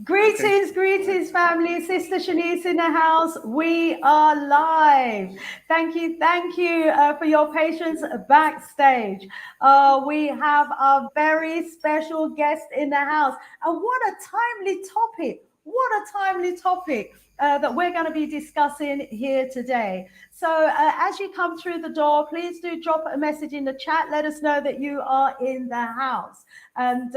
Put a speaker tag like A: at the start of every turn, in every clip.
A: Greetings, greetings, family. Sista Shanice in the house. We are live. Thank you for your patience backstage. We have a very special guest in the house. And what a timely topic. What a timely topic. That we're going to be discussing here today. So as you come through the door, please do drop a message in the chat. Let us know that you are in the house. And,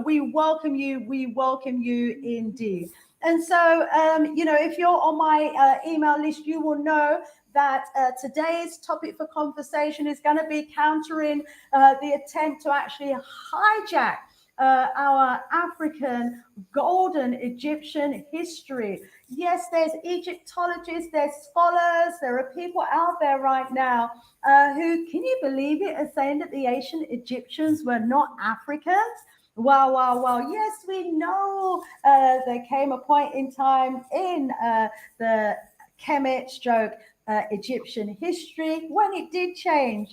A: we welcome you. We welcome you indeed. And so, if you're on my email list, you will know that today's topic for conversation is going to be countering the attempt to actually hijack our African golden Egyptian history. Yes, there's Egyptologists, there's scholars, there are people out there right now who, can you believe it, are saying that the ancient Egyptians were not Africans? Wow. Yes, we know there came a point in time in the Kemet stroke Egyptian history when it did change,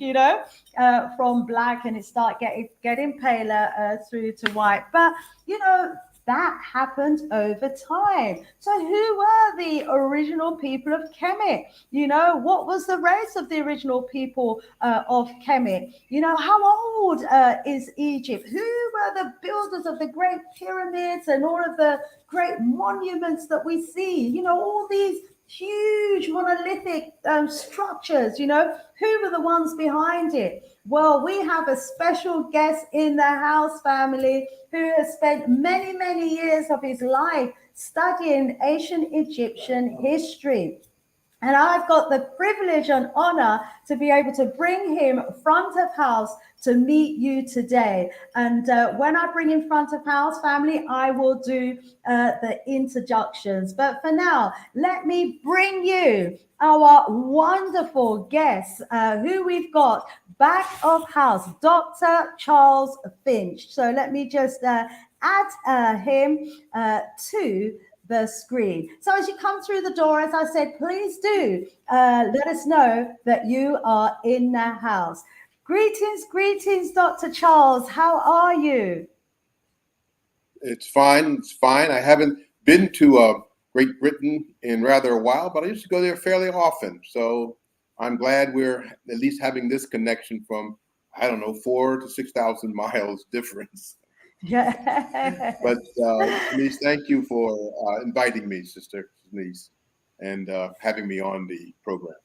A: from black, and it started getting paler through to white. But, that happened over time. So who were the original people of Kemet? What was the race of the original people of Kemet? How old is Egypt? Who were the builders of the great pyramids and all of the great monuments that we see? All these huge monolithic structures, who were the ones behind it? Well, we have a special guest in the house, family, who has spent many, many years of his life studying ancient Egyptian history. And I've got the privilege and honor to be able to bring him front of house to meet you today. And when I bring him front of house, family, I will do the introductions. But for now, let me bring you our wonderful guest, who we've got back of house, Dr. Charles Finch. So let me just add him to the screen. So as you come through the door, as I said, please do let us know that you are in the house. Greetings, Dr. Charles. How are you?
B: It's fine. I haven't been to Great Britain in rather a while, but I used to go there fairly often. So I'm glad we're at least having this connection from, 4,000 to 6,000 miles difference.
A: Yeah.
B: But Shanice, thank you for inviting me, Sister Shanice, and having me on the program.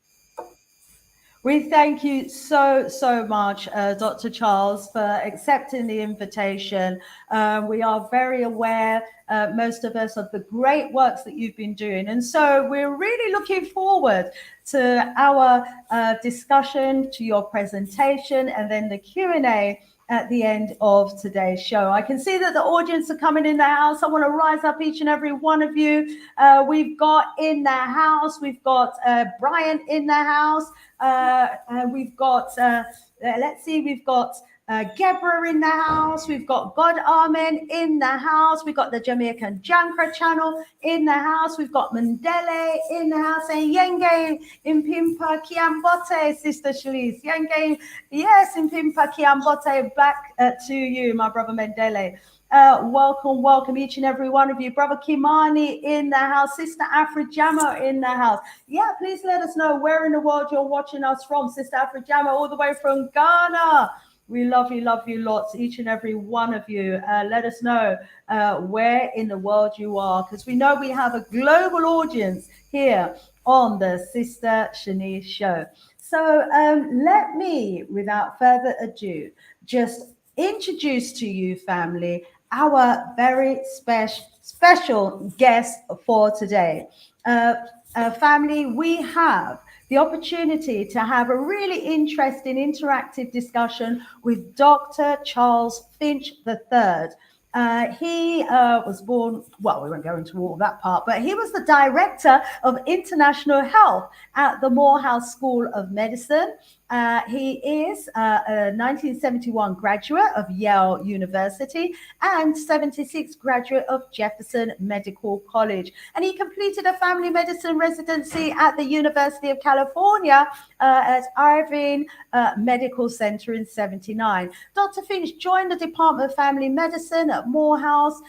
A: We thank you so much, Dr. Charles, for accepting the invitation. We are very aware, most of us, of the great works that you've been doing. And so we're really looking forward to our discussion, to your presentation, and then the Q&A at the end of today's show. I can see that the audience are coming in the house. I want to rise up each and every one of you. We've got in the house, we've got Brian in the house. And we've got, we've got Gebra in the house. We've got God Amen in the house. We've got the Jamaican Jankra channel in the house. We've got Mandele in the house. And Yenge Impimpa Kiambote, Sister Shalice. Yenge, yes, Impimpa Kiambote, back to you, my brother Mandele. Welcome each and every one of you. Brother Kimani in the house, Sister Afrijama in the house. Yeah, please let us know where in the world you're watching us from. Sister Afrijama, all the way from Ghana. We love you lots, each and every one of you. Let us know where in the world you are, because we know we have a global audience here on the Sista Shanice show. So let me, without further ado, just introduce to you, family, our very special guest for today. Family, we have the opportunity to have a really interesting interactive discussion with Dr. Charles Finch III. He was born, well, we won't go into all that part, but he was the director of international health at the Morehouse School of Medicine. He is a 1971 graduate of Yale University and 76 graduate of Jefferson Medical College. And he completed a family medicine residency at the University of California at Irvine Medical Center in 79. Dr. Finch joined the Department of Family Medicine at Morehouse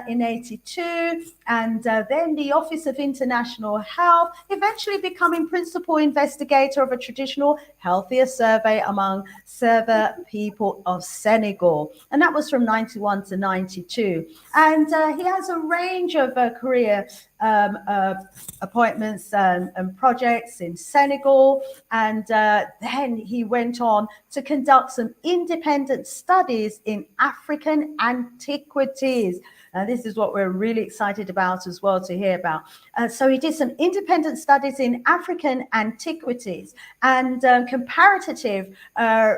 A: in 82, and then the Office of International Health, eventually becoming principal investigator of a traditional healthier survey among Server people of Senegal. And that was from 91 to 92. And he has a range of career appointments and projects in Senegal. And then he went on to conduct some independent studies in African antiquities. This is what we're really excited about as well to hear about. So he did some independent studies in African antiquities and comparative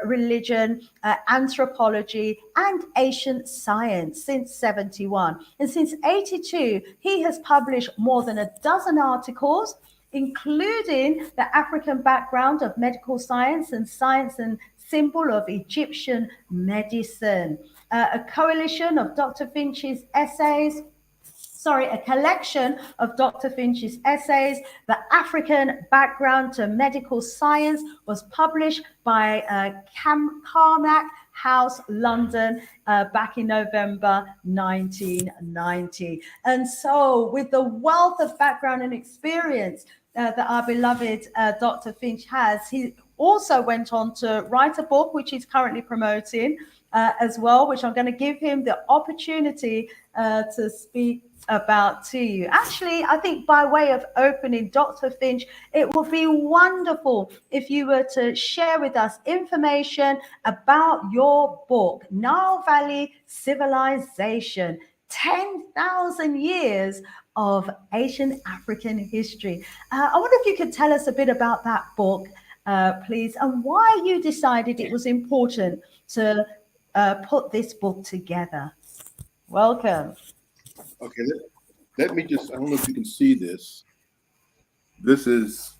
A: religion, anthropology, and ancient science since 71. And since 82, he has published more than a dozen articles, including the African background of medical science and symbol of Egyptian medicine. A coalition of Dr. Finch's essays, a collection of Dr. Finch's essays, The African Background to Medical Science, was published by Carmack House, London, back in November 1990. And so, with the wealth of background and experience that our beloved Dr. Finch has, he also went on to write a book, which he's currently promoting as well, which I'm going to give him the opportunity to speak about to you. Actually, I think by way of opening, Dr. Finch, it would be wonderful if you were to share with us information about your book, Nile Valley Civilization, 10,000 years of Asian African history. I wonder if you could tell us a bit about that book, please, and why you decided it was important to put this book together. Welcome.
B: Okay, let me just, I don't know if you can see this. This is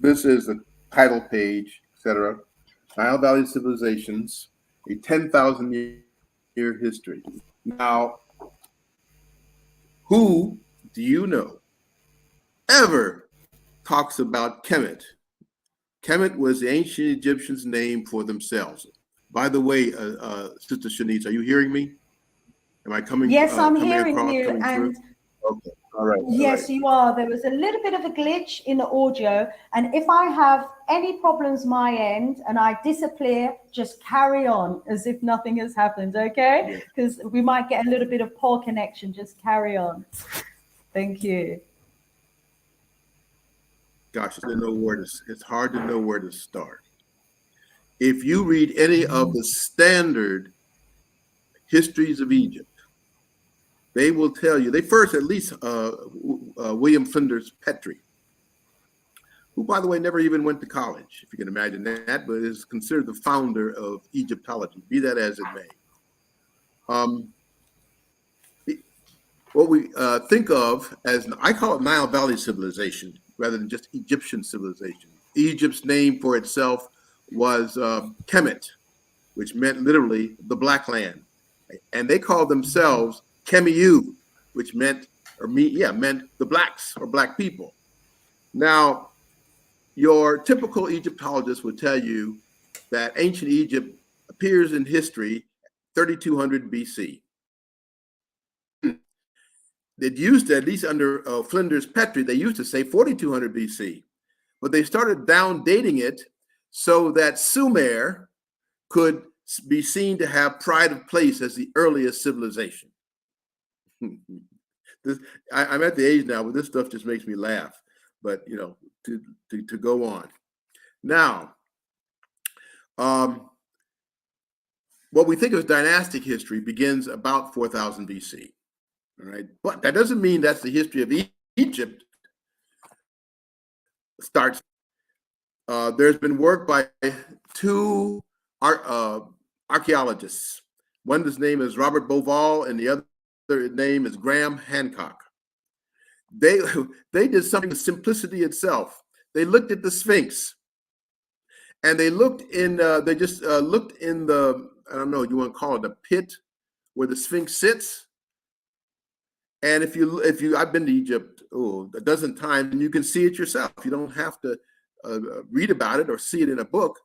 B: the title page, etc. Nile Valley Civilizations, a 10,000 year history. Now, who do you know ever talks about Kemet? Kemet was the ancient Egyptians' name for themselves. By the way, Sister Shanice, are you hearing me? Am I coming?
A: Yes, I'm
B: coming
A: hearing
B: across,
A: you. And
B: okay, all right.
A: yes,
B: all right.
A: you are. There was a little bit of a glitch in the audio. And if I have any problems my end and I disappear, just carry on as if nothing has happened, okay? Because we might get a little bit of poor connection. Just carry on. Thank you.
B: Gosh, it's hard to know where to start. If you read any of the standard histories of Egypt, they will tell you, they first, at least William Flinders Petrie, who, by the way, never even went to college, if you can imagine that, but is considered the founder of Egyptology, be that as it may. What we think of as, I call it Nile Valley civilization, rather than just Egyptian civilization. Egypt's name for itself was Kemet, which meant literally the Black Land. And they called themselves Kemiu, which meant the blacks or black people. Now, your typical Egyptologist would tell you that ancient Egypt appears in history 3200 BC. It used to, at least under Flinders Petrie, they used to say 4200 BC, but they started down dating it so that Sumer could be seen to have pride of place as the earliest civilization. I'm at the age now where this stuff just makes me laugh, but to go on. Now, what we think of as dynastic history begins about 4000 BC. All right, but that doesn't mean that's the history of Egypt starts. There's been work by two archaeologists. One's name is Robert Bauval, and the other name is Graham Hancock. They did something with simplicity itself. They looked at the Sphinx, And they looked in. They just looked in the. I don't know. You want to call it a pit where the Sphinx sits. And if you, I've been to Egypt a dozen times, and you can see it yourself. You don't have to read about it or see it in a book.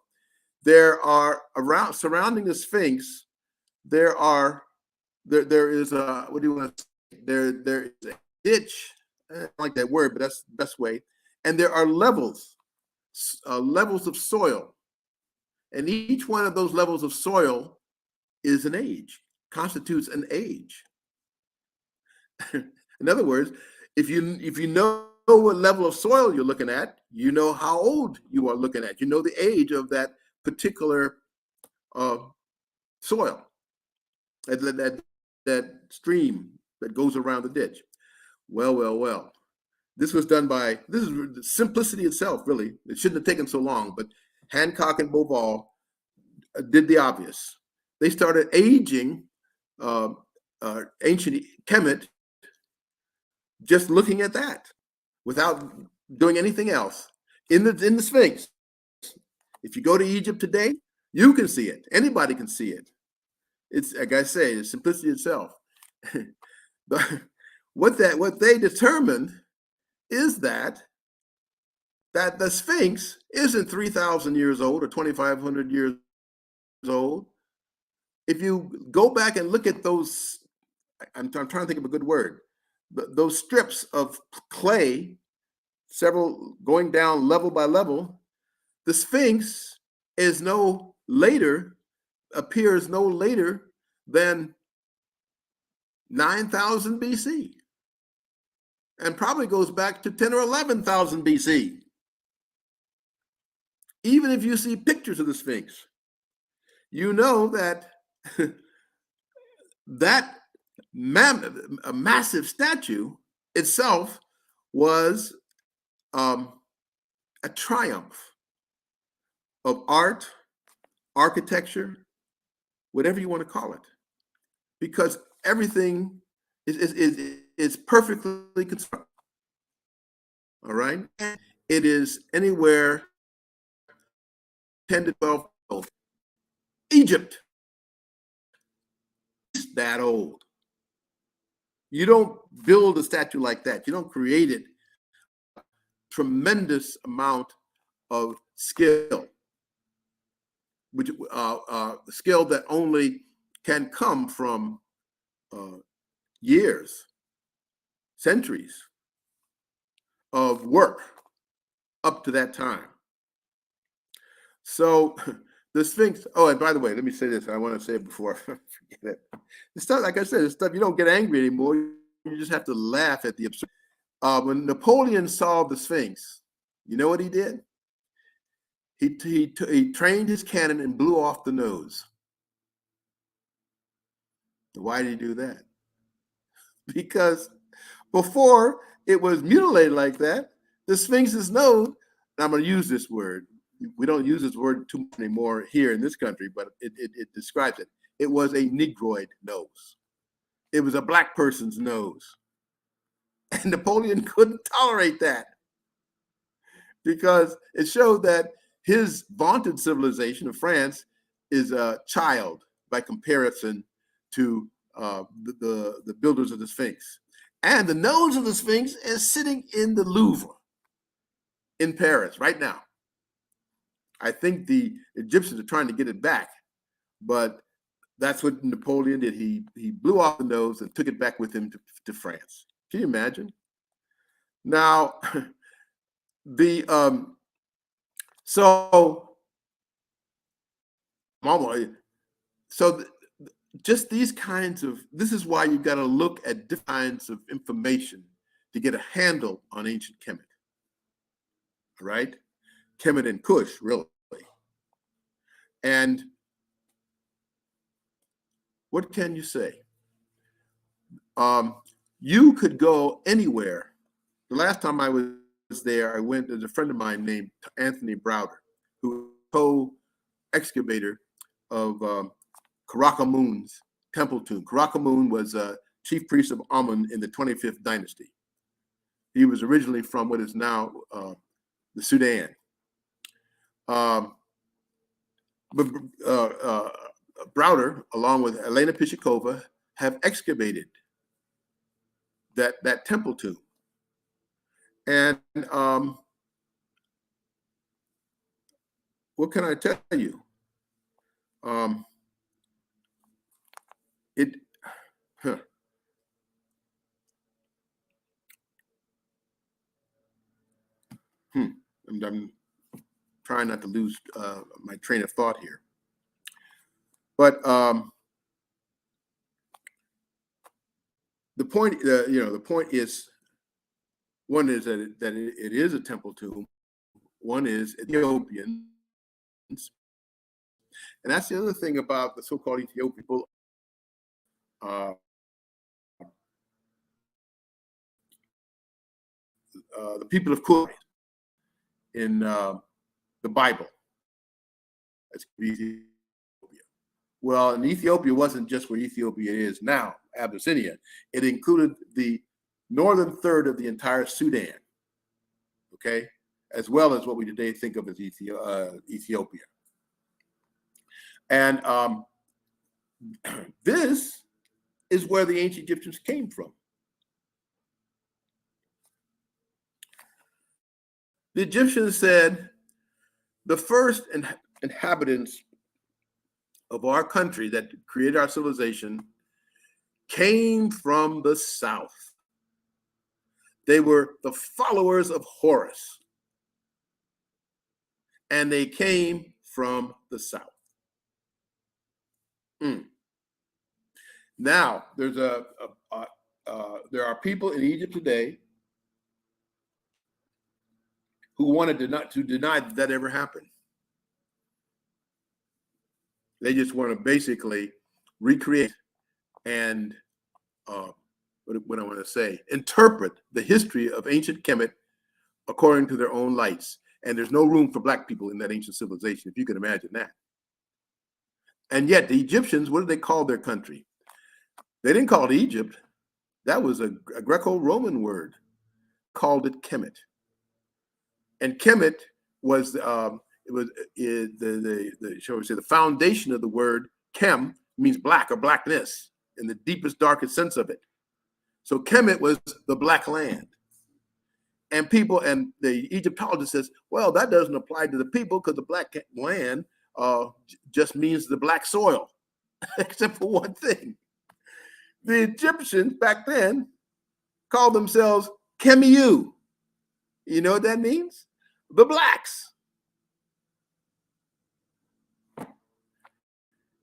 B: There are around surrounding the Sphinx. There is a, what do you want to say? There is a ditch. I don't like that word, but that's the best way. And there are levels of soil, and each one of those levels of soil is an age, constitutes an age. In other words, if you know what level of soil you're looking at, you know how old you are looking at. You know the age of that particular soil, that stream that goes around the ditch. Well. This was done by, this is the simplicity itself, really. It shouldn't have taken so long, but Hancock and Boval did the obvious. They started aging ancient Kemet just looking at that without doing anything else in the Sphinx. If you go to Egypt today, you can see it. Anybody can see it. It's, like I say, the simplicity itself. But what they determined is that the Sphinx isn't 3,000 years old or 2,500 years old. If you go back and look at those, I'm trying to think of a good word, those strips of clay, several going down level by level, the Sphinx appears no later than 9,000 BC. And probably goes back to 10 or 11,000 BC. Even if you see pictures of the Sphinx, you know that that massive statue itself was a triumph of art, architecture, whatever you want to call it, because everything is perfectly constructed. All right, it is anywhere 10 to 12 old. Egypt is that old. You don't build a statue like that. You don't create it. Tremendous amount of skill, which skill that only can come from years, centuries of work up to that time. So the Sphinx, oh, and by the way, let me say this. I want to say it before I forget it. This stuff, like I said, this stuff, you don't get angry anymore. You just have to laugh at the absurd. When Napoleon saw the Sphinx, you know what he did? He trained his cannon and blew off the nose. Why did he do that? Because before it was mutilated like that, the Sphinx's nose, and I'm going to use this word. We don't use this word too much anymore here in this country, but it describes it. It was a Negroid nose. It was a black person's nose. And Napoleon couldn't tolerate that because it showed that his vaunted civilization of France is a child by comparison to the builders of the Sphinx. And the nose of the Sphinx is sitting in the Louvre in Paris right now. I think the Egyptians are trying to get it back, but that's what Napoleon did. He blew off the nose and took it back with him to France. Can you imagine? Now, just these kinds of, this is why you got to look at different kinds of information to get a handle on ancient Kemet, right? Kemet and Kush, really. And what can you say? You could go anywhere. The last time I was there, I went, there's a friend of mine named Anthony Browder, who was co-excavator of Karakamun's temple tomb. Karakamun was a chief priest of Amun in the 25th dynasty. He was originally from what is now the Sudan. Browder, along with Elena Pishikova, have excavated that temple tomb. And what can I tell you? Huh. I'm trying not to lose my train of thought here. But the point, the point is, one is that it is a temple tomb. One is Ethiopians, and that's the other thing about the so-called Ethiopian people. The people of Kush in the Bible. That's Ethiopia. Well, and Ethiopia wasn't just where Ethiopia is now, Abyssinia. It included the northern third of the entire Sudan, okay, as well as what we today think of as Ethiopia. And this is where the ancient Egyptians came from. The Egyptians said the first inhabitants of our country that created our civilization came from the south. They were the followers of Horus, and they came from the south. Now, there's there are people in Egypt today who wanted to deny that ever happened. They just want to basically recreate and what I want to say, interpret the history of ancient Kemet according to their own lights. And there's no room for Black people in that ancient civilization, if you can imagine that. And yet the Egyptians, what did they call their country? They didn't call it Egypt. That was a Greco-Roman word. Called it Kemet. And Kemet was shall we say, the foundation of the word Kem means black or blackness in the deepest, darkest sense of it. So Kemet was the black land. And the Egyptologist says, well, that doesn't apply to the people because the black land just means the black soil, except for one thing. The Egyptians back then called themselves Kemiu. You know what that means? The blacks.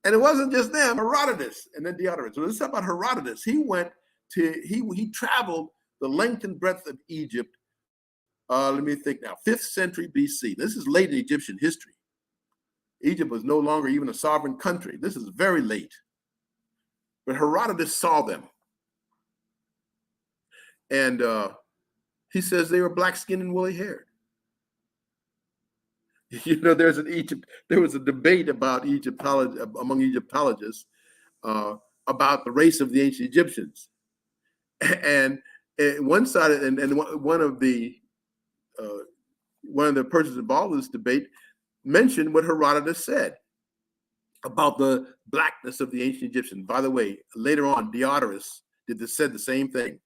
B: And it wasn't just them, Herodotus and then Diodorus. So let's talk about Herodotus. He traveled the length and breadth of Egypt. Let me think now, 5th century BC. This is late in Egyptian history. Egypt was no longer even a sovereign country. This is very late. But Herodotus saw them. And he says they were black-skinned and woolly-haired. You know, there was a debate about among Egyptologists about the race of the ancient Egyptians. And one side, and one of the persons involved in this debate mentioned what Herodotus said about the blackness of the ancient Egyptians. By the way, later on, Diodorus said the same thing.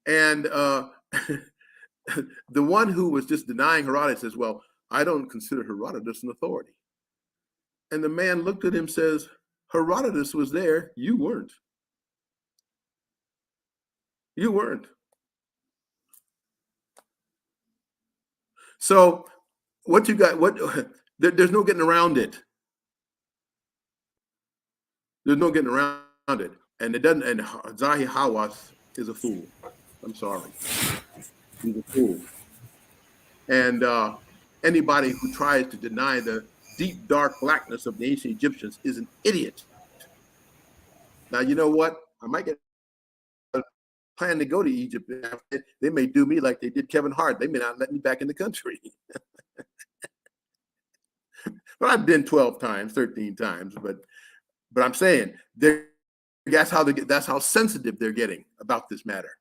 B: And the one who was just denying Herodotus says, well, I don't consider Herodotus an authority. And the man looked at him and says, Herodotus was there, you weren't. You weren't. So what you got, there's no getting around it. There's no getting around it. And Zahi Hawass is a fool. I'm sorry. He's a fool. And anybody who tries to deny the deep, dark blackness of the ancient Egyptians is an idiot. Now, you know what? I might get a plan to go to Egypt. They may do me like they did Kevin Hart. They may not let me back in the country. But I've been 12 times, 13 times. But I'm saying that's how sensitive they're getting about this matter.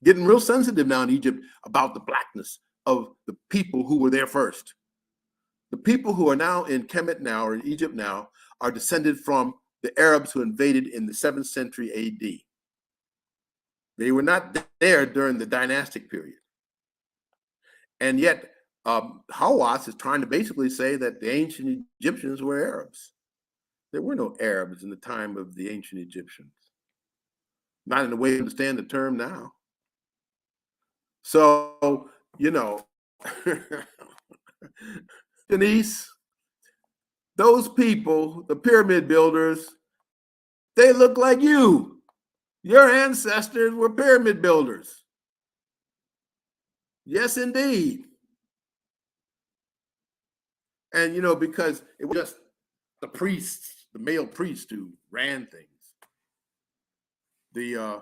B: Getting real sensitive now in Egypt about the blackness of the people who were there first. the people who are now in Kemet now or in Egypt now are descended from the Arabs who invaded in the 7th century AD. They were not there during the dynastic period. And yet, Hawass is trying to basically say that the ancient Egyptians were Arabs. There were no Arabs in the time of the ancient Egyptians. Not in the way we understand the term now. So, you know, Shanice, those people, the pyramid builders, they look like you. Your ancestors were pyramid builders. Yes, indeed. And, you know, because it was just the priests, the male priests who ran things. The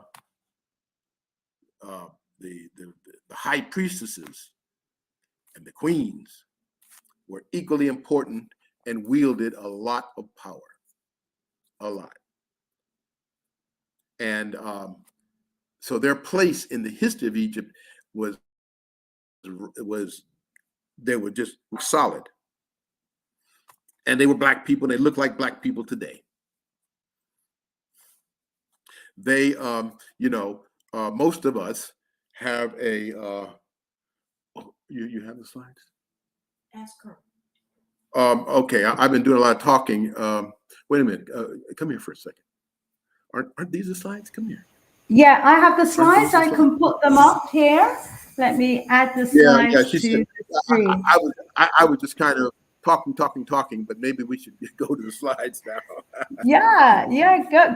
B: high priestesses and the queens were equally important and wielded a lot of power, a lot. And so their place in the history of Egypt was they were just solid. And they were Black people, and they look like Black people today. They, you know, most of us have a, you have the slides?
C: Ask her.
B: Okay, I've been doing a lot of talking. Wait a minute, come here for a second. Aren't these the slides? Come here.
A: Yeah, I have the slides. I can put them up here. Let me add the slides to the screen.
B: I was just kind of talking, but maybe we should go to the slides now.
A: Yeah,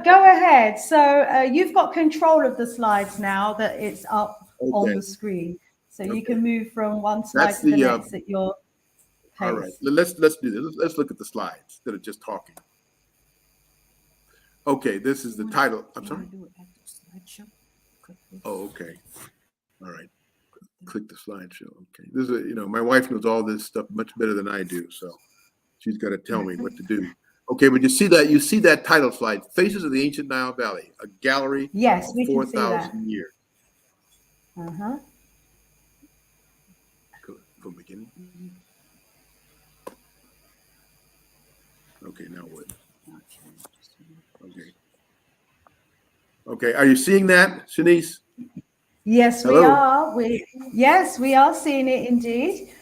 A: go ahead. So you've got control of the slides now that it's up on the screen. So you can move from one slide to the next at your pace.
B: All right, let's do this. Let's look at the slides instead of just talking. Okay, this is the title. I'm sorry. Oh, okay. All right. Click the slideshow. Okay. This is, you know, my wife knows all this stuff much better than I do, so she's got to tell me what to do. Okay, but you see that title slide, Faces of the Ancient Nile Valley, a gallery
A: of
B: 4,000 years.
A: Uh-huh.
B: From beginning. Okay, now what? Okay. Okay, are you seeing that, Shanice?
A: Yes,
B: Hello?
A: we are. We are seeing it indeed.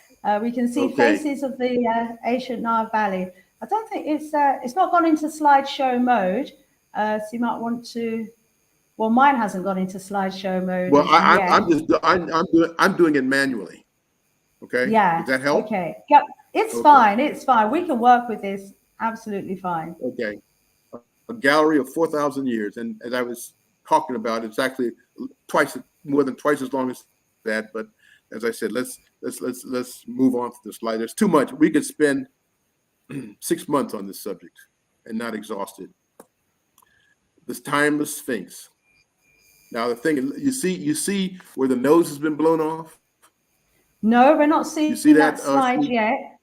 A: We can see faces of the ancient Nile Valley. I don't think it's not gone into slideshow mode. So you might want to. Well, mine hasn't gone into slideshow mode.
B: Well, I'm doing it manually. Okay.
A: Yeah.
B: Does that help?
A: Okay. Yep. It's fine. It's fine. We can work with this. Absolutely fine.
B: Okay. A gallery of 4,000 years, and as I was talking about, it's actually more than twice as long as that. But as I said, let's move on to the slide. There's too much. We could spend 6 months on this subject and not exhaust it. This timeless Sphinx. Now the thing, you see where the nose has been blown off.
A: No, we're not seeing that slide
B: Steve?
A: yet.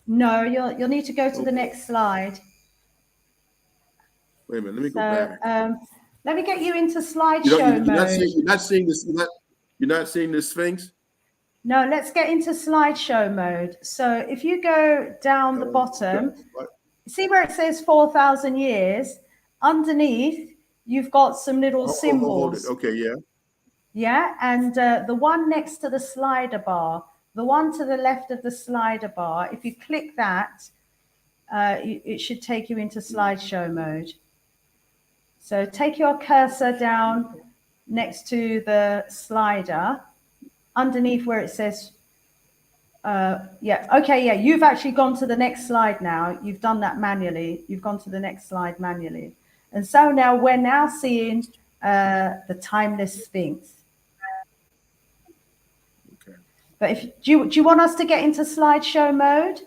A: No, you'll need to go to the next slide.
B: Wait a minute, let me go back.
A: Let me get you into slideshow mode.
B: You're not seeing this. You're not seeing the Sphinx.
A: No, let's get into slideshow mode. So if you go down the bottom, see where it says 4,000 years. Underneath, you've got some little symbols.
B: Okay, yeah.
A: Yeah, and the one next to the slider bar, the one to the left of the slider bar, if you click that, it should take you into slideshow mode. So take your cursor down next to the slider, underneath where it says, you've actually gone to the next slide now. You've done that manually. You've gone to the next slide manually. And so now we're now seeing the timeless Sphinx.
B: Okay.
A: But do you want us to get into slideshow mode?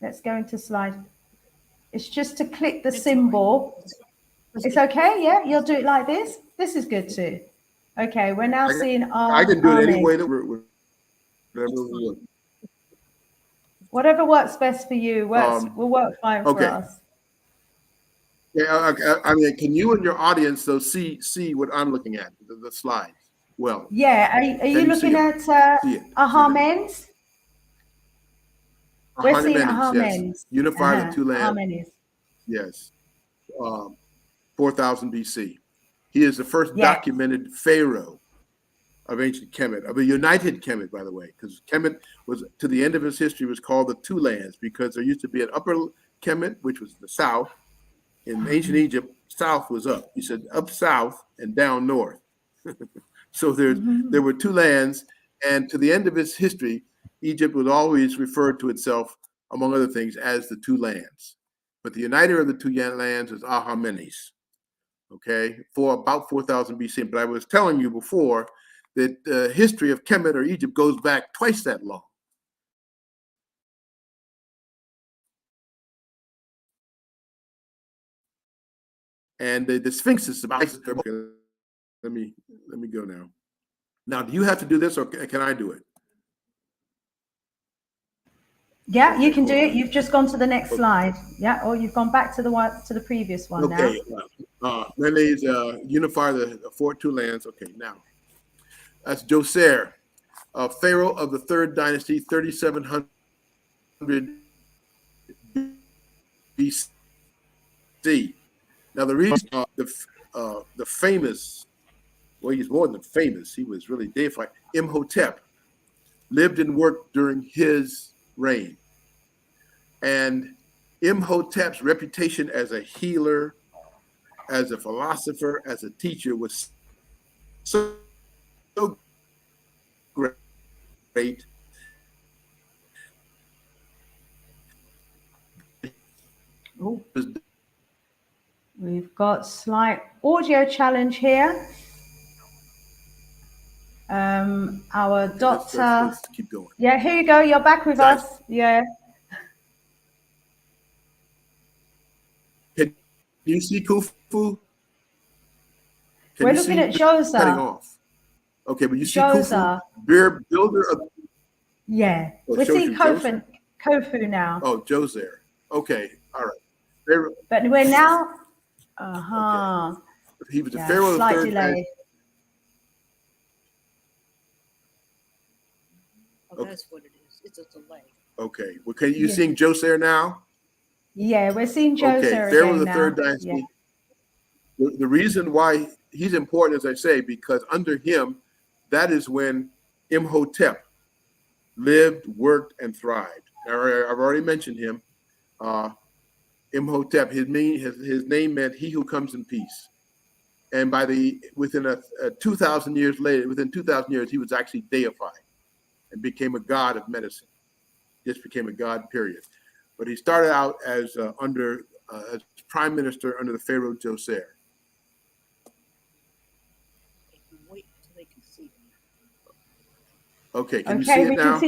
A: Let's go into slide. It's just to click the symbol. It's okay, yeah? You'll do it like this? This is good too. Okay, we're now seeing our...
B: I can do it any way that
A: whatever works best for you will work fine for us.
B: Yeah, I mean, can you and your audience though see what I'm looking at, the slides? Well,
A: yeah. Are you looking at Aha Men's? We're seeing
B: Yes. Unified the two lands.
A: Ahmenes.
B: Yes. 4000 BC. He is the first
A: Yes.
B: documented pharaoh of ancient Kemet, of a united Kemet, by the way, because Kemet was, to the end of its history, was called the Two Lands, because there used to be an upper Kemet, which was the south. In ancient Egypt, south was up. You said up south and down north. So there were two lands, and to the end of its history, Egypt would always refer to itself, among other things, as the Two Lands. But the uniter of the two lands is Ahmenes, okay, for about 4000 BC. But I was telling you before that the history of Kemet or Egypt goes back twice that long. And the Sphinx is about. Let me go now. Now, do you have to do this, or can I do it?
A: Yeah, you can do it. You've just gone to the next slide. Yeah, or you've gone back to the previous one now.
B: Okay. Then they unify the two lands. Okay, now that's Djoser, pharaoh of the third dynasty, 3700 BC. Now the reason the famous, well, he's more than famous. He was really deified. Imhotep lived and worked during his reign. And Imhotep's reputation as a healer, as a philosopher, as a teacher was so great.
A: Ooh. We've got slight audio challenge here. Our doctor.
B: Let's keep going.
A: Yeah, here you go. You're back with us. Yeah.
B: Can you see Khufu?
A: We're looking at Djoser.
B: Cutting off. Okay, but you see
A: Djoser.
B: Khufu, builder of.
A: Yeah, we're seeing Khufu now.
B: Oh, Djoser. Okay, all right.
A: But we're now. Okay.
B: He was the pharaoh of the
A: slight
B: third
A: delay.
C: Oh, that's what it is. It's a delay.
B: Okay. Well, can you seeing Djoser now?
A: Yeah, we're seeing Djoser
B: again.
A: Okay,
B: Pharaoh of the third dynasty. Yeah. The reason why he's important, as I say, because under him, that is when Imhotep lived, worked, and thrived. I've already mentioned him. Imhotep, his name meant "he who comes in peace." And within 2,000 years later, within 2,000 years, he was actually deified and became a god of medicine. Just became a god, period. But he started out as as prime minister under the Pharaoh Djoser.
C: Wait until they can see it.
B: Okay, can you see it now?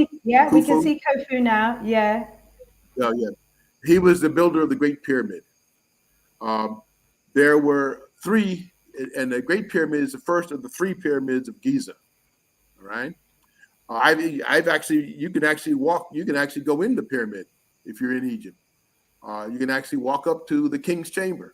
A: We can see Khufu now. Yeah.
B: Oh, yeah. He was the builder of the Great Pyramid. There were three, and the Great Pyramid is the first of the three pyramids of Giza. All right. You can actually go in the pyramid if you're in Egypt. You can actually walk up to the king's chamber.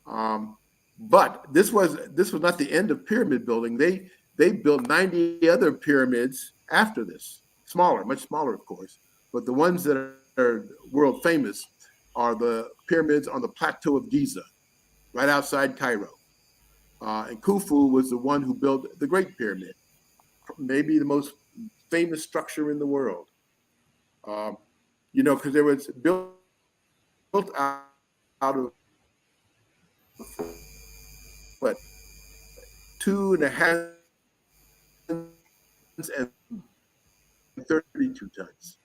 B: But this was not the end of pyramid building. They built 90 other pyramids after this, much smaller, of course. But the ones that are world famous are the pyramids on the plateau of Giza, right outside Cairo. And Khufu was the one who built the Great Pyramid, maybe the most famous structure in the world. Because there was built out of 2.5 and 32 tons.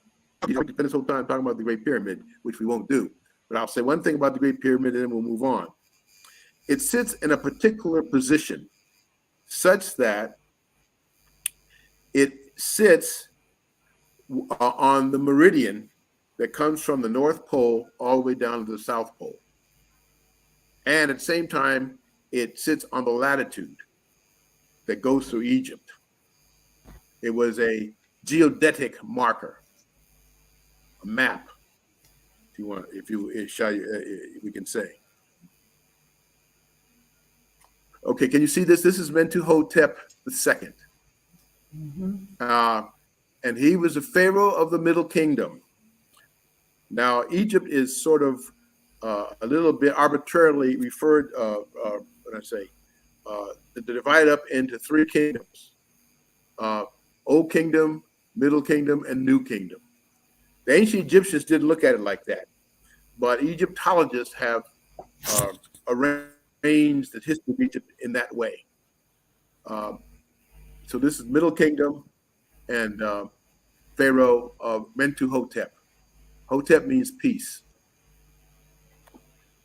B: We can spend this whole time talking about the Great Pyramid, which we won't do. But I'll say one thing about the Great Pyramid, and then we'll move on. It sits in a particular position such that it sits on the meridian that comes from the North Pole all the way down to the South Pole. And at the same time, it sits on the latitude that goes through Egypt. It was a geodetic marker, a map, if you want, we can say. Okay, can you see this? This is Mentuhotep II.
A: Mm-hmm.
B: And he was the pharaoh of the Middle Kingdom. Now, Egypt is sort of a little bit arbitrarily referred, what I say, divided up into three kingdoms: Old Kingdom, Middle Kingdom, and New Kingdom. The ancient Egyptians didn't look at it like that, but Egyptologists have arranged the history of Egypt in that way. So this is Middle Kingdom and Pharaoh of Mentuhotep. Hotep means peace.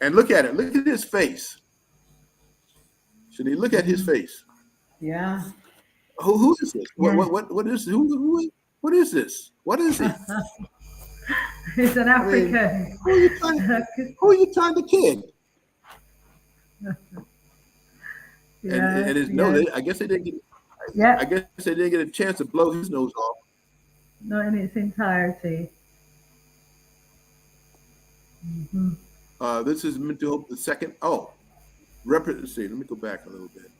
B: And look at it. Look at his face. Should he look at his face?
A: Yeah.
B: Who is this?
A: Yeah.
B: What is what is this? What is he?
A: He's an African.
B: Who are you trying to kid? And his nose. I guess they didn't get.
A: Yeah.
B: I guess they didn't get a chance to blow his nose off.
A: Not in its entirety. Mm-hmm.
B: This is Mentuhotep the second. Oh, let's see. Let me go back a little bit.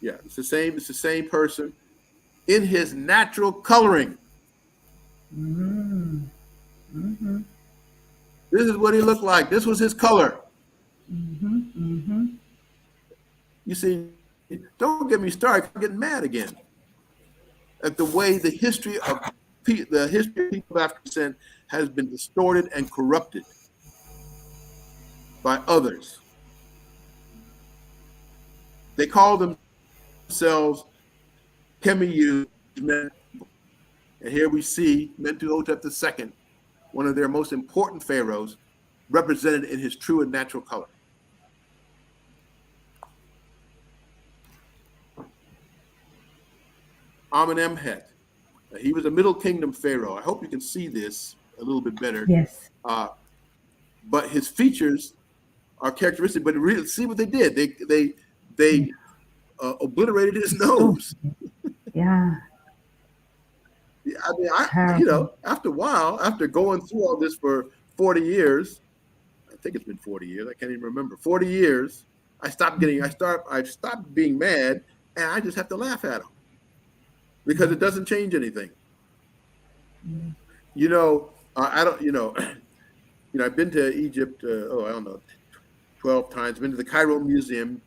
B: Yeah, it's the same. It's the same person in his natural coloring.
A: Mm-hmm. Mm-hmm.
B: This is what he looked like. This was his color.
A: Mm-hmm. Mm-hmm.
B: You see, don't get me started. I'm getting mad again at the way the history of people of African has been distorted and corrupted by others. They call themselves Kemiyu, and here we see Mentuhotep II, one of their most important pharaohs, represented in his true and natural color. Amenemhet. He was a Middle Kingdom pharaoh. I hope you can see this a little bit better.
A: Yes.
B: But his features are characteristic. But really, see what they did? They obliterated his nose.
A: Yeah.
B: I mean, after a while, after going through all this for 40 years, I think it's been 40 years. I can't even remember. 40 years. I stopped being mad, and I just have to laugh at him because it doesn't change anything. I don't. I've been to Egypt. I don't know, 12 times. Been to the Cairo Museum.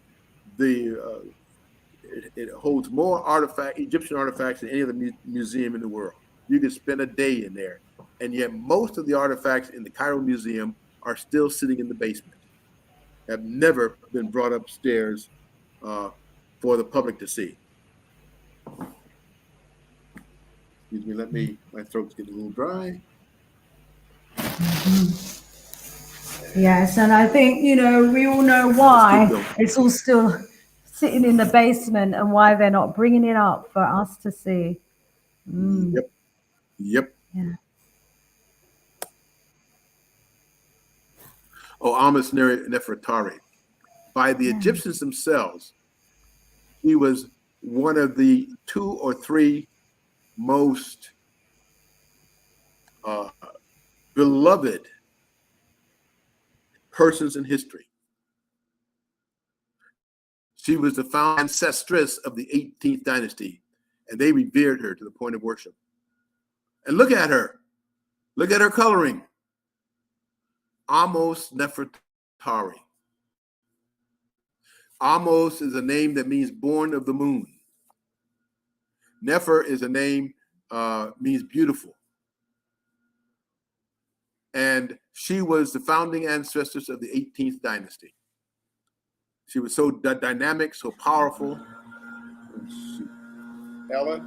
B: It holds more Egyptian artifacts than any other museum in the world. You could spend a day in there, and yet most of the artifacts in the Cairo Museum are still sitting in the basement. Have never been brought upstairs for the public to see. Excuse me. My throat's getting a little dry.
A: Mm-hmm. Yes, and I think we all know why it's all still sitting in the basement and why they're not bringing it up for us to see. Mm.
B: Yep.
A: Yeah.
B: Oh, Amos Nefertari. By the Egyptians themselves, he was one of the 2 or 3 most beloved persons in history. She was the founding ancestress of the 18th dynasty, and they revered her to the point of worship. And look at her. Look at her coloring. Amos Nefertari. Amos is a name that means born of the moon. Nefer is a name means beautiful. And she was the founding ancestress of the 18th dynasty. She was so dynamic, so powerful. Ellen,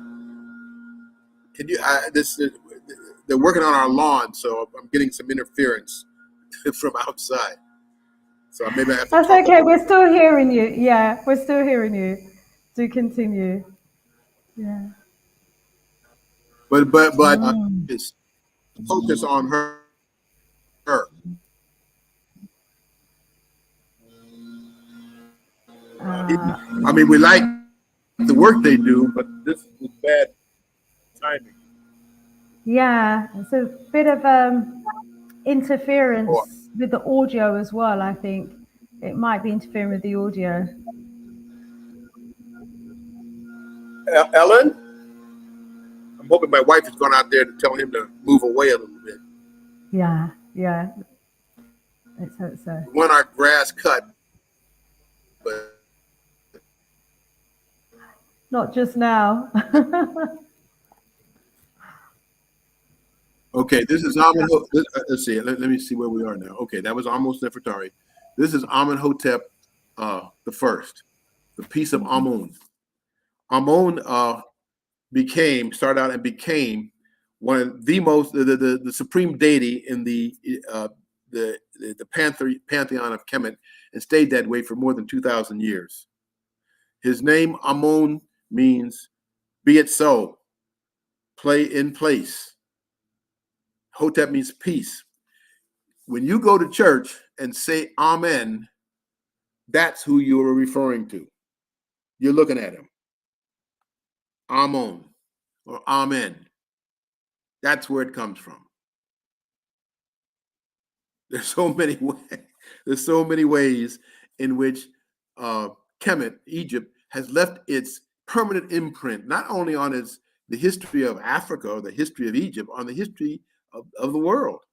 B: can you? They're working on our lawn, so I'm getting some interference from outside. So maybe I have to.
A: That's okay. We're still hearing you. Yeah, we're still hearing you. Do continue. Yeah.
B: But just focus on her. I mean, we like the work they do, but this is bad timing.
A: Yeah, it's a bit of interference with the audio as well. I think it might be interfering with the audio.
B: Ellen, I'm hoping my wife has gone out there to tell him to move away a little bit.
A: Yeah. Yeah, let's hope so.
B: We want our grass cut, but
A: Not just now.
B: okay, this is let's see. Let me see where we are now. Okay, that was almost Nefertari. This is Amenhotep the first, the piece of Amun. Amun started out and became one of the most the supreme deity in the pantheon of Kemet, and stayed that way for more than 2,000 years. His name Amun means "be it so," play in place. Hotep means peace. When you go to church and say Amen, that's who you are referring to. You're looking at him. Amun or Amen. That's where it comes from. There's so many ways. There's so many ways in which Kemet, Egypt, has left its permanent imprint, not only on the history of Africa or the history of Egypt, on the history of the world.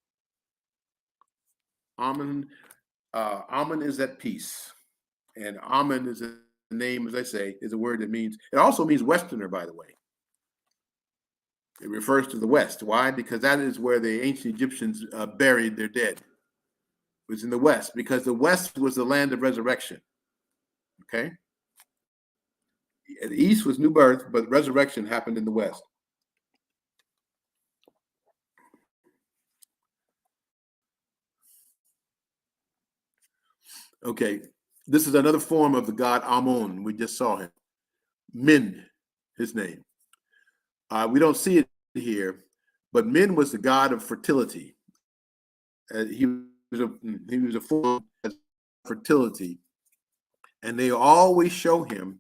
B: Amun is at peace, and Amun is a name, as I say, is a word that means. It also means Westerner, by the way. It refers to the West. Why? Because that is where the ancient Egyptians buried their dead. Was in the West, because the West was the land of resurrection. Okay? The East was new birth, but resurrection happened in the West. Okay, this is another form of the god Amun. We just saw him. Min, his name. We don't see it here, but Min was the god of fertility. He was a form of fertility, and they always show him.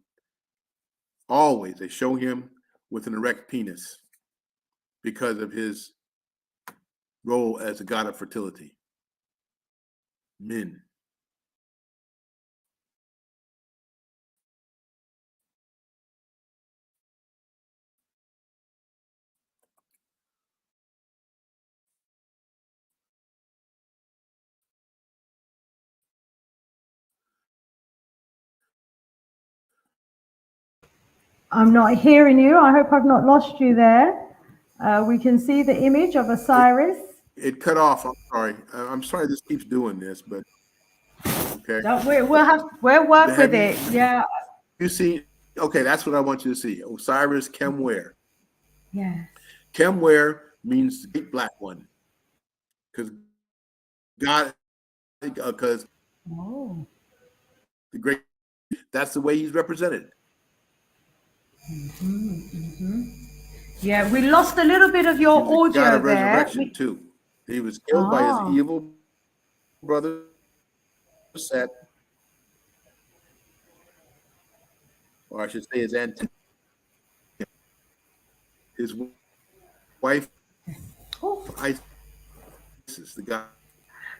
B: Always, they show him with an erect penis because of his role as a god of fertility. Min.
A: I'm not hearing you. I hope I've not lost you there. We can see the image of Osiris.
B: It cut off. I'm sorry. I'm sorry this keeps doing this, but okay.
A: We'll work with it. Yeah.
B: You see, okay, that's what I want you to see. Osiris Kemwer.
A: Yes.
B: Kemwer means the great black one. Because God, because
A: Oh.
B: the great, that's the way he's represented.
A: Yeah, we lost a little bit of your
B: He was a god
A: audio
B: of
A: there.
B: resurrection too. He was killed by his evil brother Set, or I should say his antagonist, his wife Isis, the goddess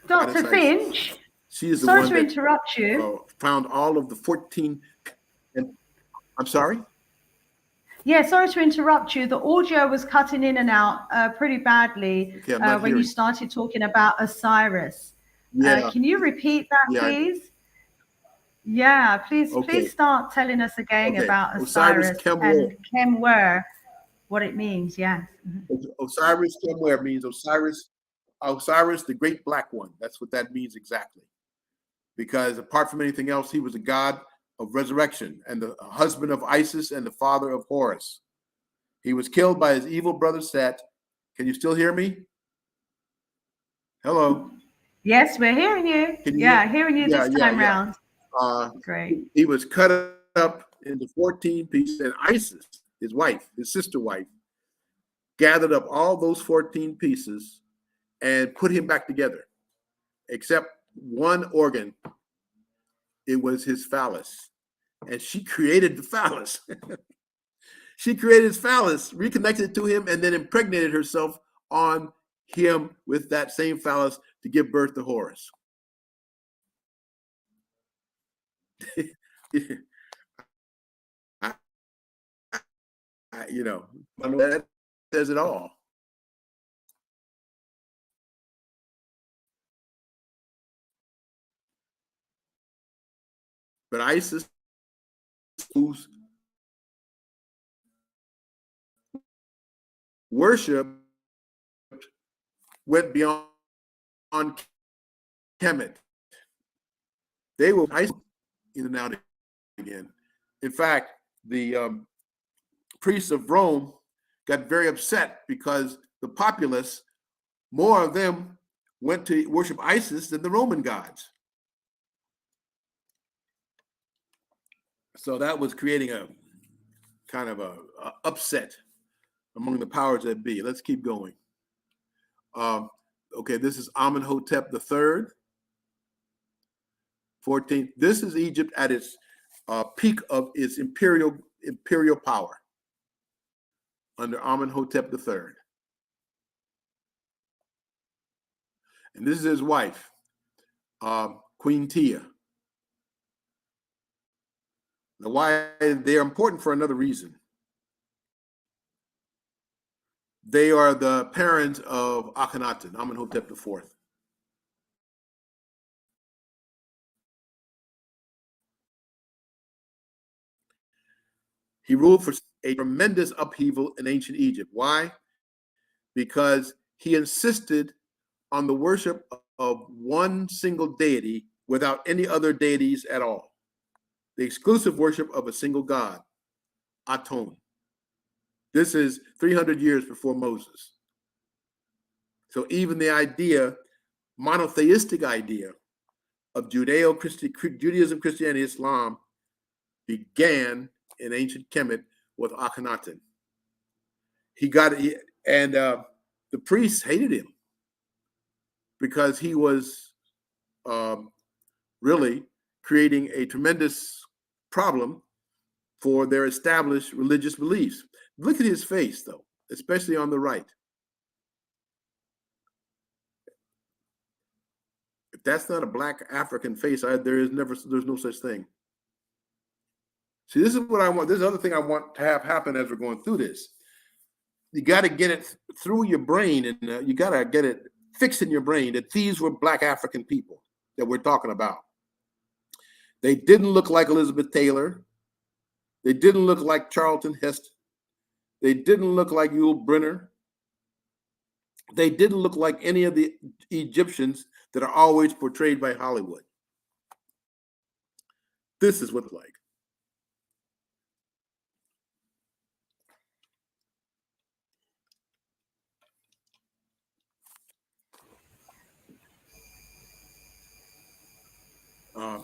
A: Dr.
B: Isis.
A: Finch,
B: She is the
A: sorry
B: one
A: to
B: that
A: interrupt you.
B: found all of the 14. And I'm sorry?
A: Yeah, sorry to interrupt you. The audio was cutting in and out pretty badly
B: Okay, I'm not
A: when you
B: hearing.
A: started talking about Osiris.
B: Yeah.
A: Can you repeat that,
B: Yeah.
A: please? Yeah, please,
B: Okay.
A: please start telling us again
B: Okay.
A: about
B: Osiris
A: Osiris
B: Kemwer.
A: and Kemwer, what it means. Yes.
B: Osiris Kemwer means Osiris, the great black one. That's what that means exactly. Because apart from anything else, he was a god of resurrection and the husband of Isis and the father of Horus. He was killed by his evil brother Set. Can you still hear me? Hello.
A: Yes, we're hearing you. Hearing you this time round. Great.
B: He was cut up into 14 pieces, and Isis, his wife, his sister wife, gathered up all those 14 pieces and put him back together, except one organ. It was his phallus, and she created the phallus. She created his phallus, reconnected it to him, and then impregnated herself on him with that same phallus to give birth to Horus. That says it all. But Isis, whose worship went beyond Kemet. They were Isis in and out again. In fact, the priests of Rome got very upset because the populace, more of them went to worship Isis than the Roman gods. So that was creating a kind of a upset among the powers that be. Let's keep going. Okay, this is Amenhotep III, 14th. This is Egypt at its peak of its imperial power under Amenhotep III. And this is his wife, Queen Tia. Now, why they're important for another reason. They are the parents of Akhenaten, Amenhotep IV. He ruled for a tremendous upheaval in ancient Egypt. Why? Because he insisted on the worship of one single deity without any other deities at all. The exclusive worship of a single god, Aton. This is 300 years before Moses. So even the idea, monotheistic idea of Judaism, Christianity, Islam began in ancient Kemet with Akhenaten. The priests hated him because he was really creating a tremendous problem for their established religious beliefs. Look at his face, though, especially on the right. If that's not a black African face, there's no such thing. See, this is what I want. This is the other thing I want to have happen as we're going through this. You got to get it through your brain, and you got to get it fixed in your brain that these were black African people that we're talking about. They didn't look like Elizabeth Taylor. They didn't look like Charlton Heston. They didn't look like Yul Brynner. They didn't look like any of the Egyptians that are always portrayed by Hollywood. This is what it's like.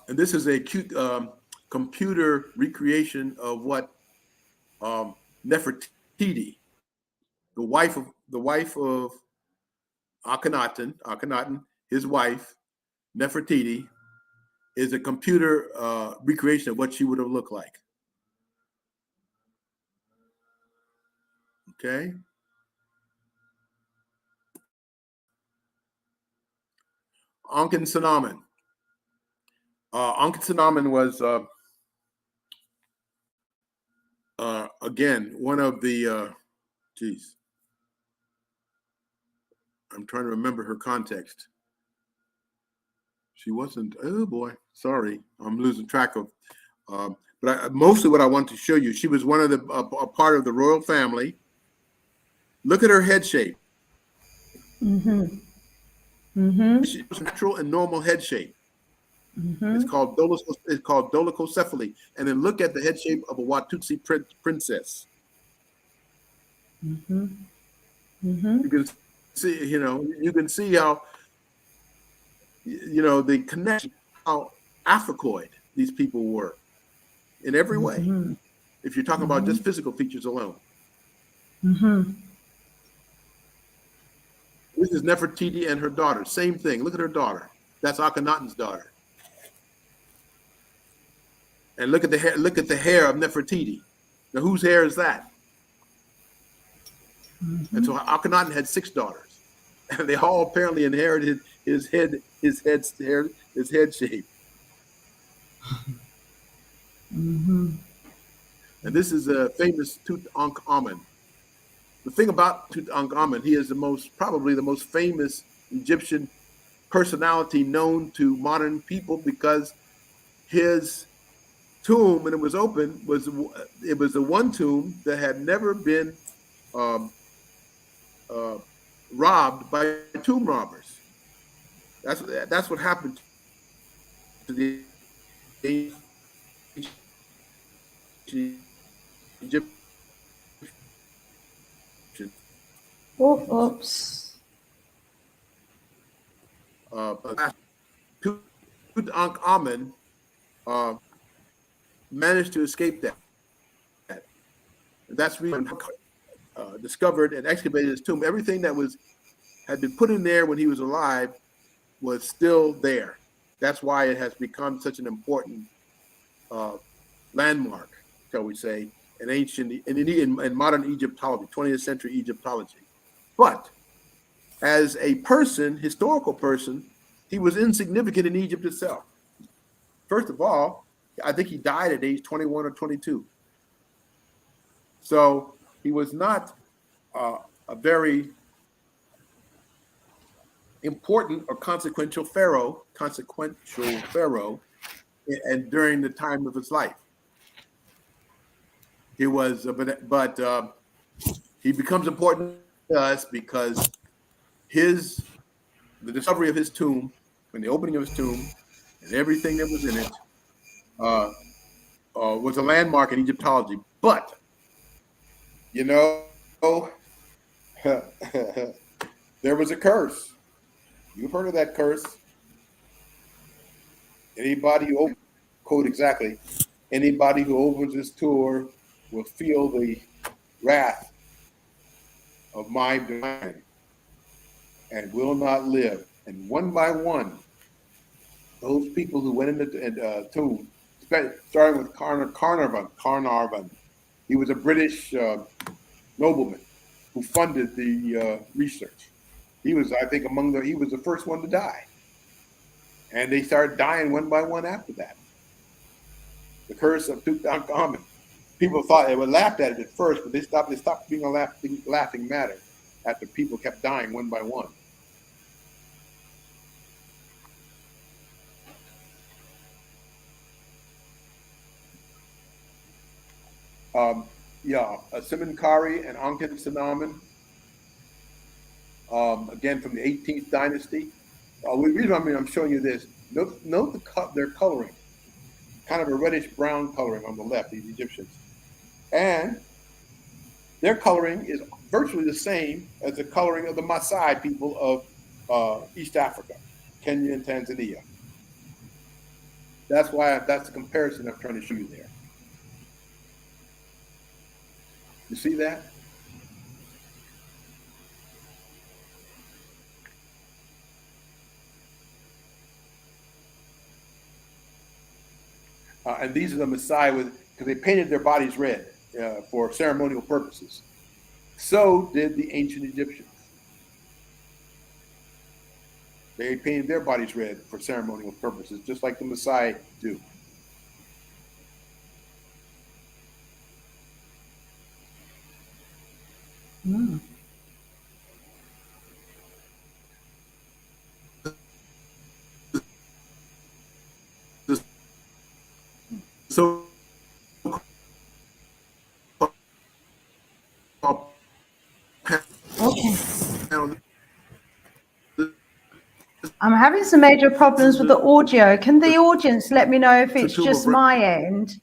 B: And this is a cute computer recreation of what Nefertiti, the wife of Akhenaten, his wife, Nefertiti, is a computer recreation of what she would have looked like. Okay. Ankhesenamun. Ankhesenamun was again one of the I'm trying to remember her context. She wasn't, oh boy, sorry, I'm losing track of. But mostly what I want to show you, she was one of a part of the royal family. Look at her head shape.
A: Mm-hmm. Mm-hmm.
B: She was natural and normal head shape.
A: Mm-hmm.
B: It's called dolichocephaly. And then look at the head shape of a Watutsi princess.
A: Mm-hmm. Mm-hmm.
B: You can see, you can see how, the connection, how Africoid these people were in every way.
A: Mm-hmm.
B: If you're talking about just physical features alone.
A: Mm-hmm.
B: This is Nefertiti and her daughter. Same thing. Look at her daughter. That's Akhenaten's daughter. And look at the hair. Look at the hair of Nefertiti. Now, whose hair is that? Mm-hmm. And so Akhenaten had 6 daughters, and they all apparently inherited his head shape.
A: Mm-hmm.
B: And this is a famous Tutankhamun. The thing about Tutankhamun, he is probably the most famous Egyptian personality known to modern people because his tomb, when it was open, was the one tomb that had never been um, robbed by tomb robbers. That's what happened to the ancient Egyptians.
A: Oops.
B: Tutankhamun uh, managed to escape that. That's reason discovered and excavated his tomb. Everything that had been put in there when he was alive was still there. That's why it has become such an important landmark, shall we say, in ancient in modern Egyptology, 20th century Egyptology. But as a person, historical person, he was insignificant in Egypt itself. First of all, I think he died at age 21 or 22. So he was not a very important or consequential pharaoh, and during the time of his life. He was, but he becomes important to us because the discovery of his tomb and the opening of his tomb and everything that was in it was a landmark in Egyptology. But, you know, there was a curse. You've heard of that curse. Anybody who quote exactly, anybody who opens this tour will feel the wrath of my divine and will not live. And one by one, those people who went into the tomb, starting with Carnarvon, he was a British nobleman who funded the research. He was, I think, he was the first one to die. And they started dying one by one after that. The curse of Tutankhamun. People thought they were laughed at it at first, but they stopped being a laughing matter after people kept dying one by one. Siminkari and Ankhesenamun, again from the 18th dynasty. The reason I'm showing you this, note their coloring, kind of a reddish brown coloring on the left, these Egyptians. And their coloring is virtually the same as the coloring of the Maasai people of East Africa, Kenya and Tanzania. That's the comparison I'm trying to show you there. You see that? And these are the Maasai because they painted their bodies red for ceremonial purposes. So did the ancient Egyptians. They painted their bodies red for ceremonial purposes, just like the Maasai do.
A: Mm.
B: So
A: Okay. I'm having some major problems with the audio. Can the audience let me know if it's just my end?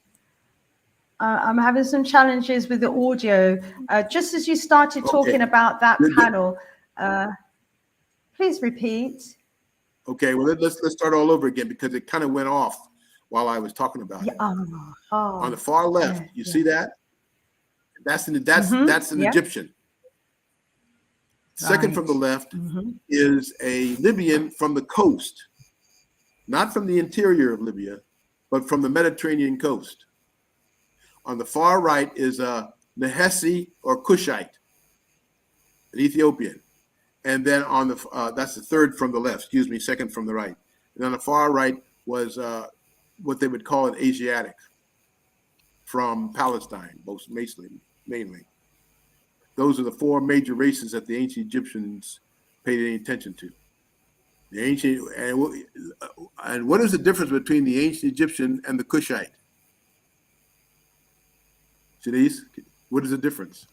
A: I'm having some challenges with the audio. Just as you started talking about that panel, please repeat.
B: Okay, well, let's start all over again because it kind of went off while I was talking about it. On the far left, you see that? That's an Egyptian. Second from the left is a Libyan from the coast, not from the interior of Libya, but from the Mediterranean coast. On the far right is a Nehesi or Cushite, an Ethiopian. And then on that's the third from the left, second from the right. And on the far right was what they would call an Asiatic from Palestine, mainly. Those are the four major races that the ancient Egyptians paid any attention to. The ancient and what is the difference between the ancient Egyptian and the Cushite? Shanice, what is the difference?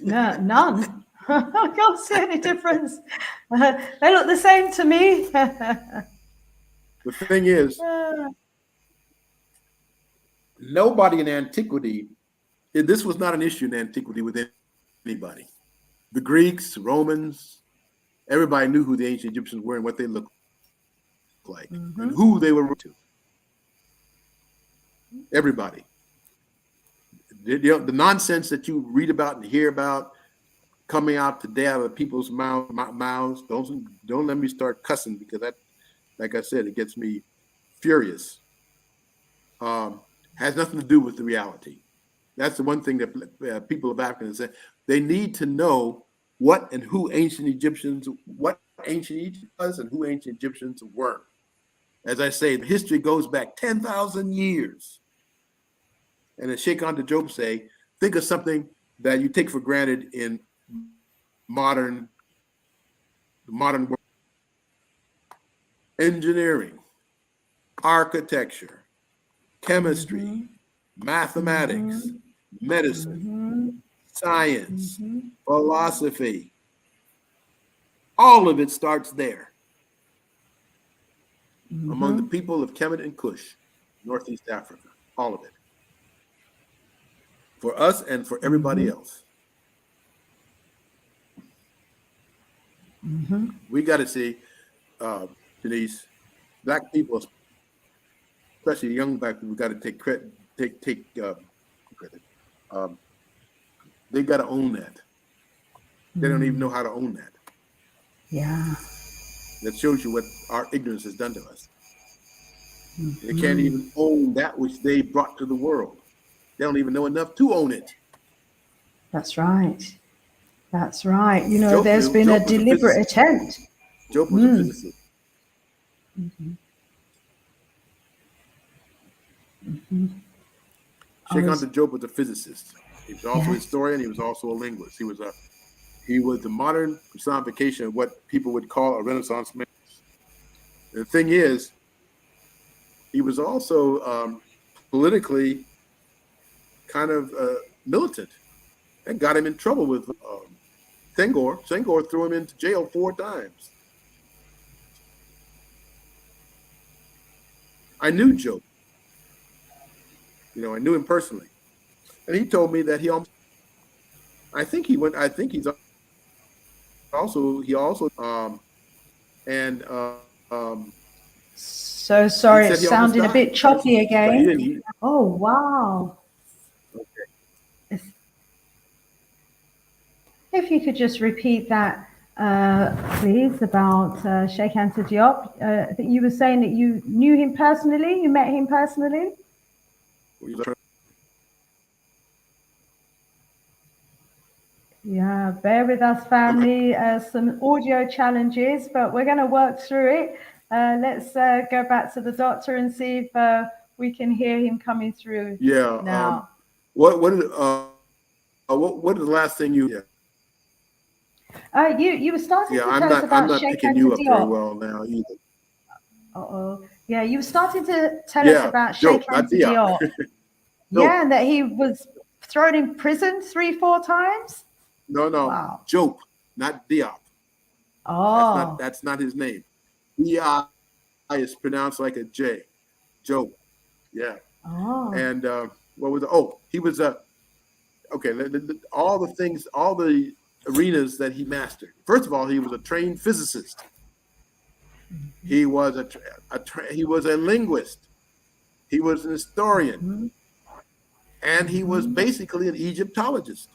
A: No, none. I can't see any difference. They look the same to me.
B: The thing is, nobody in antiquity, this was not an issue in antiquity with anybody. The Greeks, Romans, everybody knew who the ancient Egyptians were and what they looked like and who they were to. Everybody. The nonsense that you read about and hear about coming out today out of people's mouths, don't let me start cussing, because that, like I said, it gets me furious. Has nothing to do with the reality. That's the one thing that people of Africa say. They need to know what and who ancient Egyptians, what ancient Egypt was and who ancient Egyptians were. As I say, history goes back 10,000 years. And as Sheikh Anta Diop say, think of something that you take for granted in modern world. Engineering, architecture, chemistry, mathematics, medicine, science, philosophy. All of it starts there. Among the people of Kemet and Kush, Northeast Africa, all of it. For us and for everybody else. We got to see, Denise, black people, especially young black people, got to take credit. Credit. They got to own that. They don't even know how to own that.
A: Yeah.
B: That shows you what our ignorance has done to us. They can't even own that which they brought to the world. They don't even know enough to own it.
A: That's right. That's right. You know, there's been a deliberate attempt.
B: Diop was a physicist. Sheikh Anta Diop was a physicist. He was also a historian. He was also a linguist. He was the modern personification of what people would call a Renaissance man. The thing is, he was also politically kind of militant. That got him in trouble with Senghor. Senghor threw him into jail 4 times. I knew Diop. You know, I knew him personally. And he told me that he also
A: So sorry, it sounded a bit choppy again. Oh, wow.
B: Okay.
A: If you could just repeat that, please, about Sheikh Anta Diop. I think you were saying that you knew him personally, you met him personally? Yeah, bear with us, family. Some audio challenges, but we're going to work through it. Let's go back to the doctor and see if we can hear him coming through.
B: Yeah.
A: Now,
B: what is the last thing you?
A: You were starting to tell us about
B: I'm not
A: Sheikh
B: picking
A: Anta
B: you up very
A: Diop.
B: well now either.
A: Yeah, you were starting to tell us about Sheikh Anta Diop. Yeah, and that he was thrown in prison 3-4 times.
B: No. Wow. Diop, not Diop.
A: Oh.
B: That's not his name. D-I is pronounced like a J. Diop. Yeah.
A: Oh.
B: And what was it? Oh, he was okay. All the things, all the arenas that he mastered. First of all, he was a trained physicist. He was he was a linguist. He was an historian, and he was basically an Egyptologist.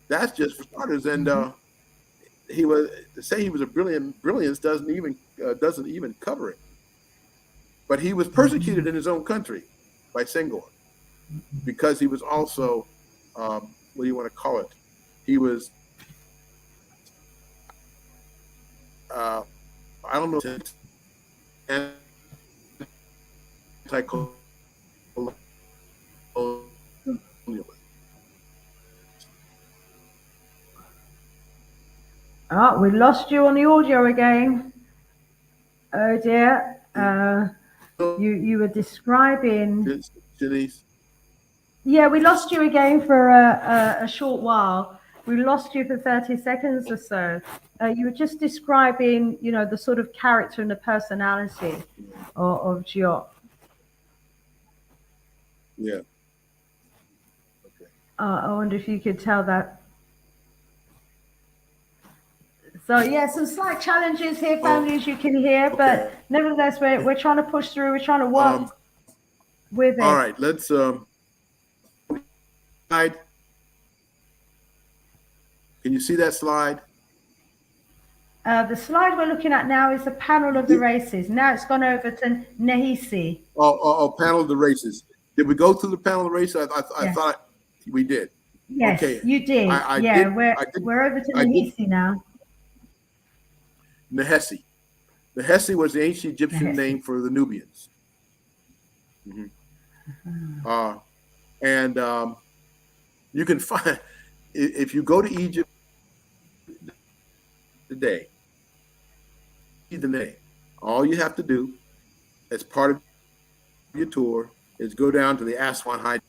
B: That's just for starters. And he was, to say he was a brilliance doesn't even cover it. But he was persecuted in his own country by Senghor because he was also, what do you want to call it? He was, I don't know, anti-colonialist.
A: Oh, we lost you on the audio again. Oh dear. You were describing.
B: Shanice?
A: Yeah, we lost you again for a short while. We lost you for 30 seconds or so. You were just describing, the sort of character and the personality of Diop.
B: Yeah. Okay.
A: I wonder if you could tell that. So yeah, some slight challenges here,
B: Oh,
A: family, as you can hear,
B: okay.
A: but nevertheless, we're trying to push through. We're trying to work with
B: All
A: it.
B: right. Let's slide. Can you see that slide?
A: The slide we're looking at now is the panel of the races. Now it's gone over to Nehisi.
B: Panel of the races. Did we go through the panel of the races? I
A: Yes.
B: thought we did.
A: Yes,
B: Okay.
A: you did.
B: I
A: Yeah,
B: did.
A: we're over to
B: I did.
A: Nehisi now.
B: Nehesi. Nehesi was the ancient Egyptian
A: Nehesi.
B: name for the Nubians. And you can find, if you go to Egypt today, see the name. All you have to do as part of your tour is go down to the Aswan High,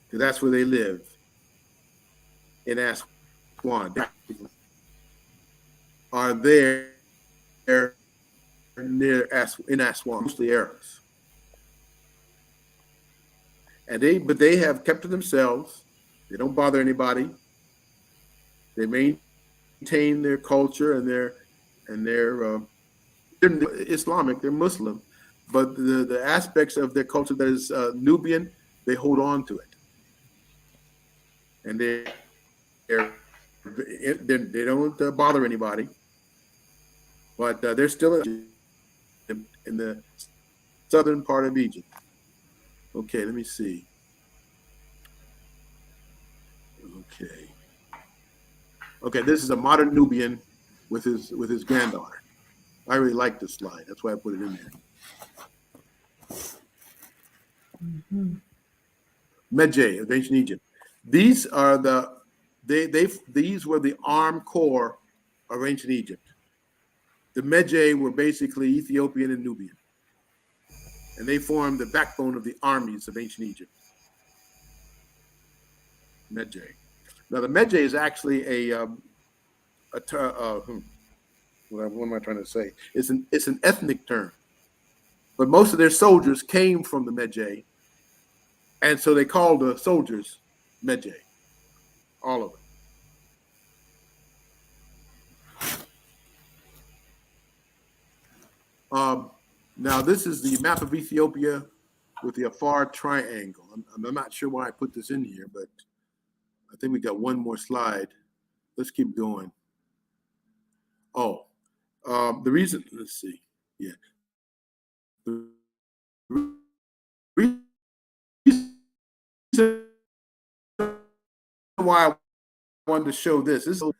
B: because that's where they live, in Aswan. They are there near in Aswan, mostly Arabs. But they have kept to themselves. They don't bother anybody. They maintain their culture and they're Islamic. They're Muslim, but the aspects of their culture that is Nubian, they hold on to it, and they don't bother anybody. But they're still in the southern part of Egypt. Okay, let me see. Okay, this is a modern Nubian with his granddaughter. I really like this slide. That's why I put it in there. Medjay of ancient Egypt. These are these were the armed corps of ancient Egypt. The Medjay were basically Ethiopian and Nubian, and they formed the backbone of the armies of ancient Egypt. Medjay. Now the Medjay is actually what am I trying to say? It's an ethnic term, but most of their soldiers came from the Medjay, and so they called the soldiers Medjay, all of them. Now this is the map of Ethiopia with the Afar triangle. I'm not sure why I put this in here, but I think we got one more slide. Let's keep going. Oh, the reason, let's see. Yeah. The reason why I wanted to show this. Do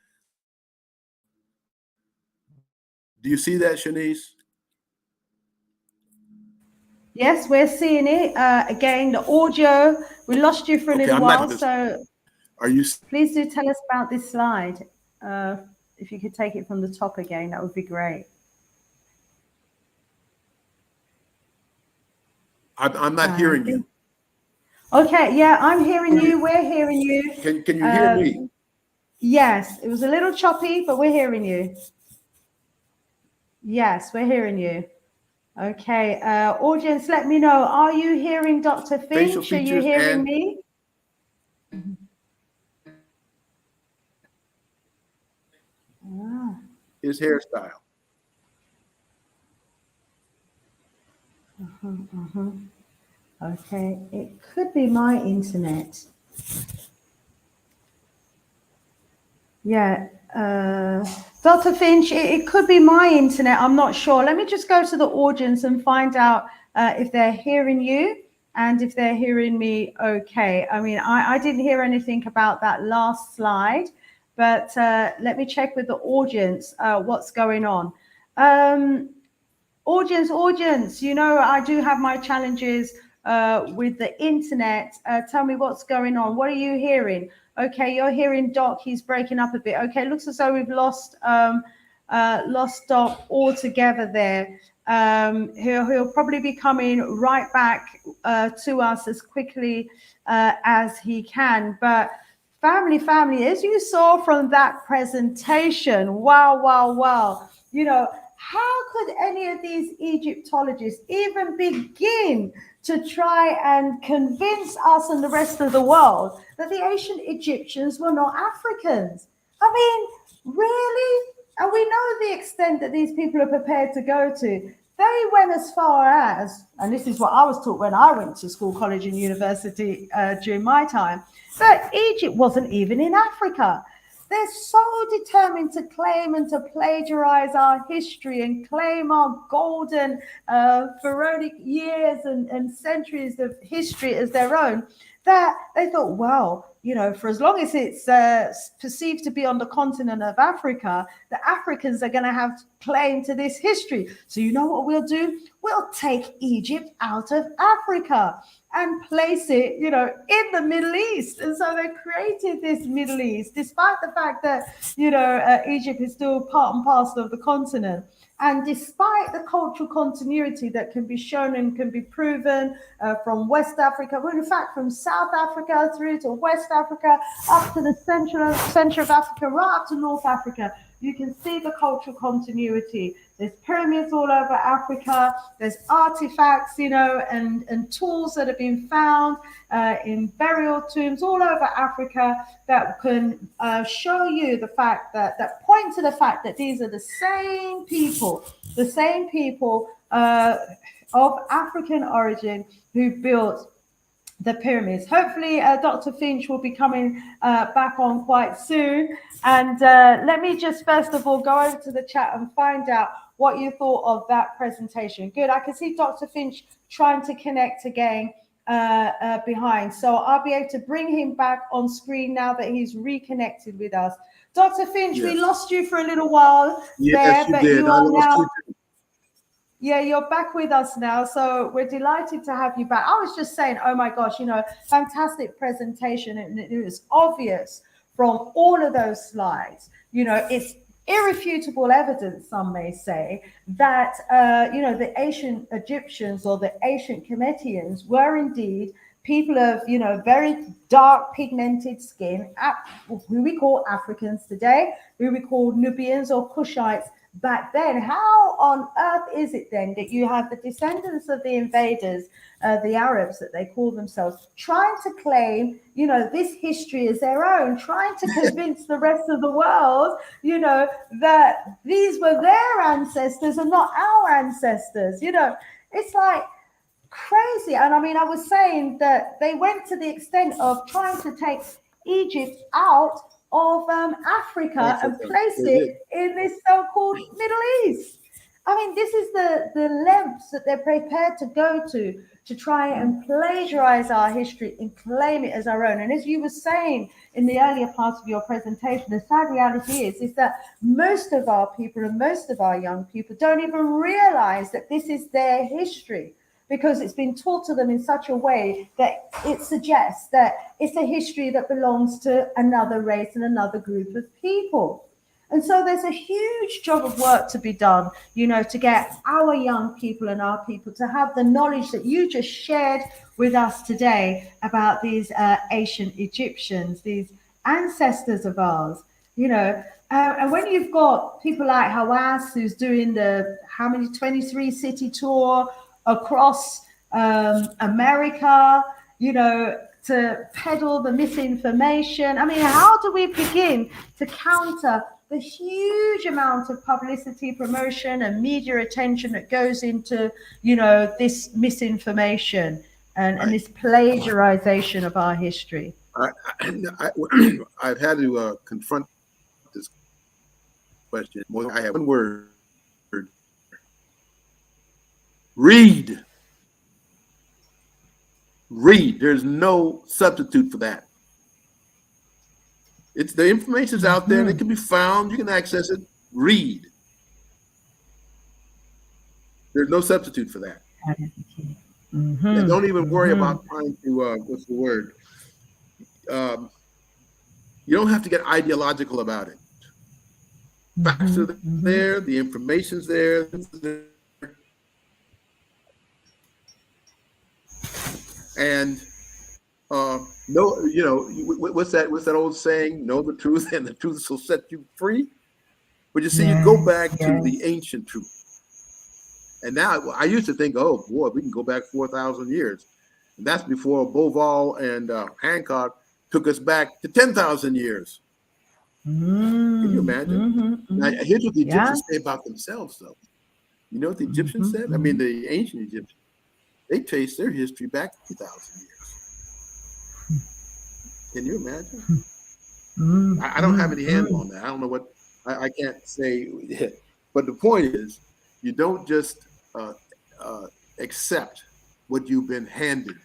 B: you see that, Shanice?
A: Yes, we're seeing it. Again, the audio, we lost you for a little while, so
B: are you?
A: Please do tell us about this slide. If you could take it from the top again, that would be great.
B: I'm not hearing you.
A: Okay, yeah, I'm hearing you. We're hearing you.
B: Can you hear me?
A: Yes, it was a little choppy, but we're hearing you. Yes, we're hearing you. Okay, audience, let me know. Are you hearing Dr. Finch? Are you hearing me?
B: His hairstyle.
A: Okay, it could be my internet. Yeah, Dr. Finch, it could be my internet. I'm not sure. Let me just go to the audience and find out if they're hearing you and if they're hearing me okay. I mean, I didn't hear anything about that last slide, but let me check with the audience what's going on. Audience, I do have my challenges with the internet. Tell me what's going on. What are you hearing? Okay, you're hearing Doc. He's breaking up a bit. Okay, looks as though we've lost Doc altogether there. He'll probably be coming right back to us as quickly as he can. But family, as you saw from that presentation, wow. How could any of these Egyptologists even begin to try and convince us and the rest of the world that the ancient Egyptians were not Africans? I mean, really? And we know the extent that these people are prepared to go to. They went as far as, and this is what I was taught when I went to school, college, and university during my time, that Egypt wasn't even in Africa. They're so determined to claim and to plagiarize our history and claim our golden pharaonic years and centuries of history as their own, that they thought, well, for as long as it's perceived to be on the continent of Africa, the Africans are going to have claim to this history. So you know what we'll do? We'll take Egypt out of Africa and place it, in the Middle East. And so they created this Middle East, despite the fact that, Egypt is still part and parcel of the continent. And despite the cultural continuity that can be shown and can be proven from West Africa, well, in fact, from South Africa through to West Africa, up to the center of Africa, right up to North Africa, you can see the cultural continuity. There's pyramids all over Africa. There's artifacts, and tools that have been found in burial tombs all over Africa that can show you the fact that point to the fact that these are the same people of African origin who built the pyramids. Hopefully, Dr. Finch will be coming back on quite soon. And let me just first of all go over to the chat and find out what you thought of that presentation. Good. I can see Dr. Finch trying to connect again behind. So I'll be able to bring him back on screen now that he's reconnected with us. Dr. Finch, we lost you for a little while there, but you are now... Yeah, you're back with us now, so we're delighted to have you back. I was just saying, oh my gosh, fantastic presentation, and it was obvious from all of those slides, it's irrefutable evidence, some may say, that, the ancient Egyptians or the ancient Cometians were indeed people of, very dark pigmented skin, who we call Africans today, who we call Nubians or Kushites back then. How on earth is it then that you have the descendants of the invaders, the Arabs that they call themselves, trying to claim, this history as their own, trying to convince the rest of the world, that these were their ancestors and not our ancestors? It's like crazy. And I mean, I was saying that they went to the extent of trying to take Egypt out of Africa and place it in this so-called Middle East. I mean, this is the lengths that they're prepared to go to try and plagiarize our history and claim it as our own. And as you were saying in the earlier part of your presentation, the sad reality is that most of our people and most of our young people don't even realize that this is their history, because it's been taught to them in such a way that it suggests that it's a history that belongs to another race and another group of people. And so there's a huge job of work to be done, to get our young people and our people to have the knowledge that you just shared with us today about these ancient Egyptians, these ancestors of ours, and when you've got people like Hawass, who's doing the 23 city tour across America, to peddle the misinformation. I mean, how do we begin to counter the huge amount of publicity, promotion, and media attention that goes into, this misinformation and this plagiarization of our history?
B: I've had to confront this question. I have one word. Read. There's no substitute for that. It's the information's out there and it can be found. You can access it. Read. There's no substitute for that. And don't even worry about trying to what's the word? You don't have to get ideological about it. Facts are there, the information's there. And no, what's that old saying? Know the truth, and the truth will set you free. But you see, you go back to the ancient truth. And now I used to think, oh boy, we can go back 4,000 years. And that's before Boval and Hancock took us back to 10,000 years. Can you imagine? Now, here's what the Egyptians say about themselves, though. You know what the Egyptians said? I mean, the ancient Egyptians, they trace their history back 2,000 years. Can you imagine? I don't have any handle on that. I don't know what, I can't say. But the point is, you don't just accept what you've been handed,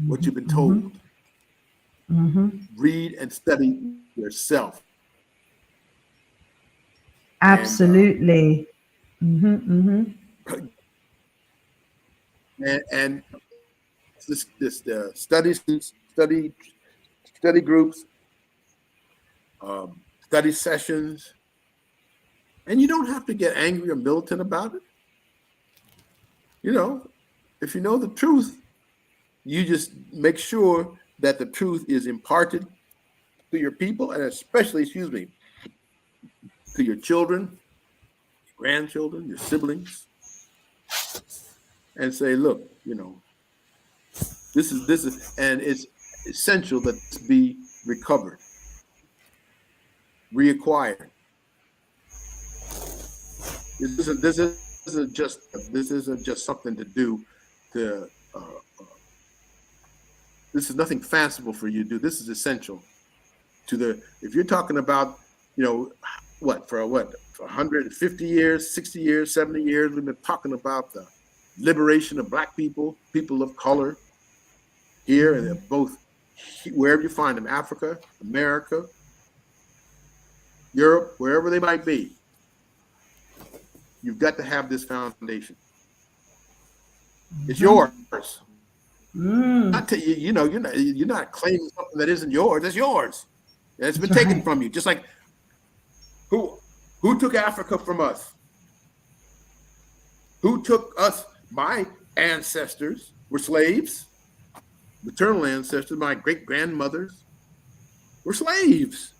B: what you've been told. Read and study yourself.
A: Absolutely.
B: And this study groups, study sessions, and you don't have to get angry or militant about it. You know, if you know the truth, you just make sure that the truth is imparted to your people, and especially, to your children, grandchildren, your siblings, and say, look, this is, and it's essential that this be recovered, reacquired. This isn't just something to do. This is nothing fanciful for you to do. This is essential to if you're talking about, for 150 years, 60 years, 70 years, we've been talking about the liberation of Black people, people of color here, and both wherever you find them, Africa, America, Europe, wherever they might be. You've got to have this foundation. It's yours. You're not claiming something that isn't yours. It's yours. And it's been taken from you. Just like who took Africa from us? Who took us? My ancestors were slaves. Maternal ancestors, my great grandmothers, were slaves.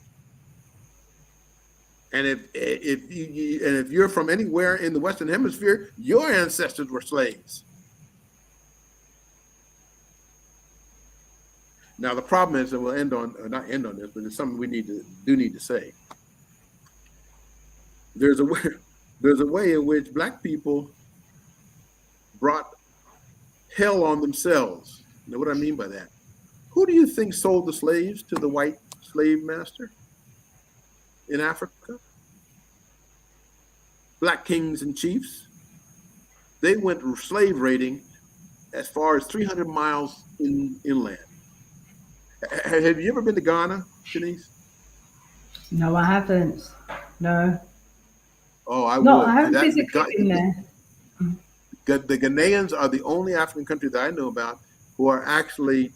B: And if you're from anywhere in the Western Hemisphere, your ancestors were slaves. Now the problem is, and we'll not end on this, but it's something we need to say. There's a way in which Black people brought hell on themselves. You know what I mean by that? Who do you think sold the slaves to the white slave master in Africa? Black kings and chiefs. They went slave raiding as far as 300 miles inland. Have you ever been to Ghana, Shanice?
A: No, I haven't. No.
B: Oh, I
A: no,
B: would.
A: I haven't physically been there.
B: The Ghanaians are the only African country that I know about who are actually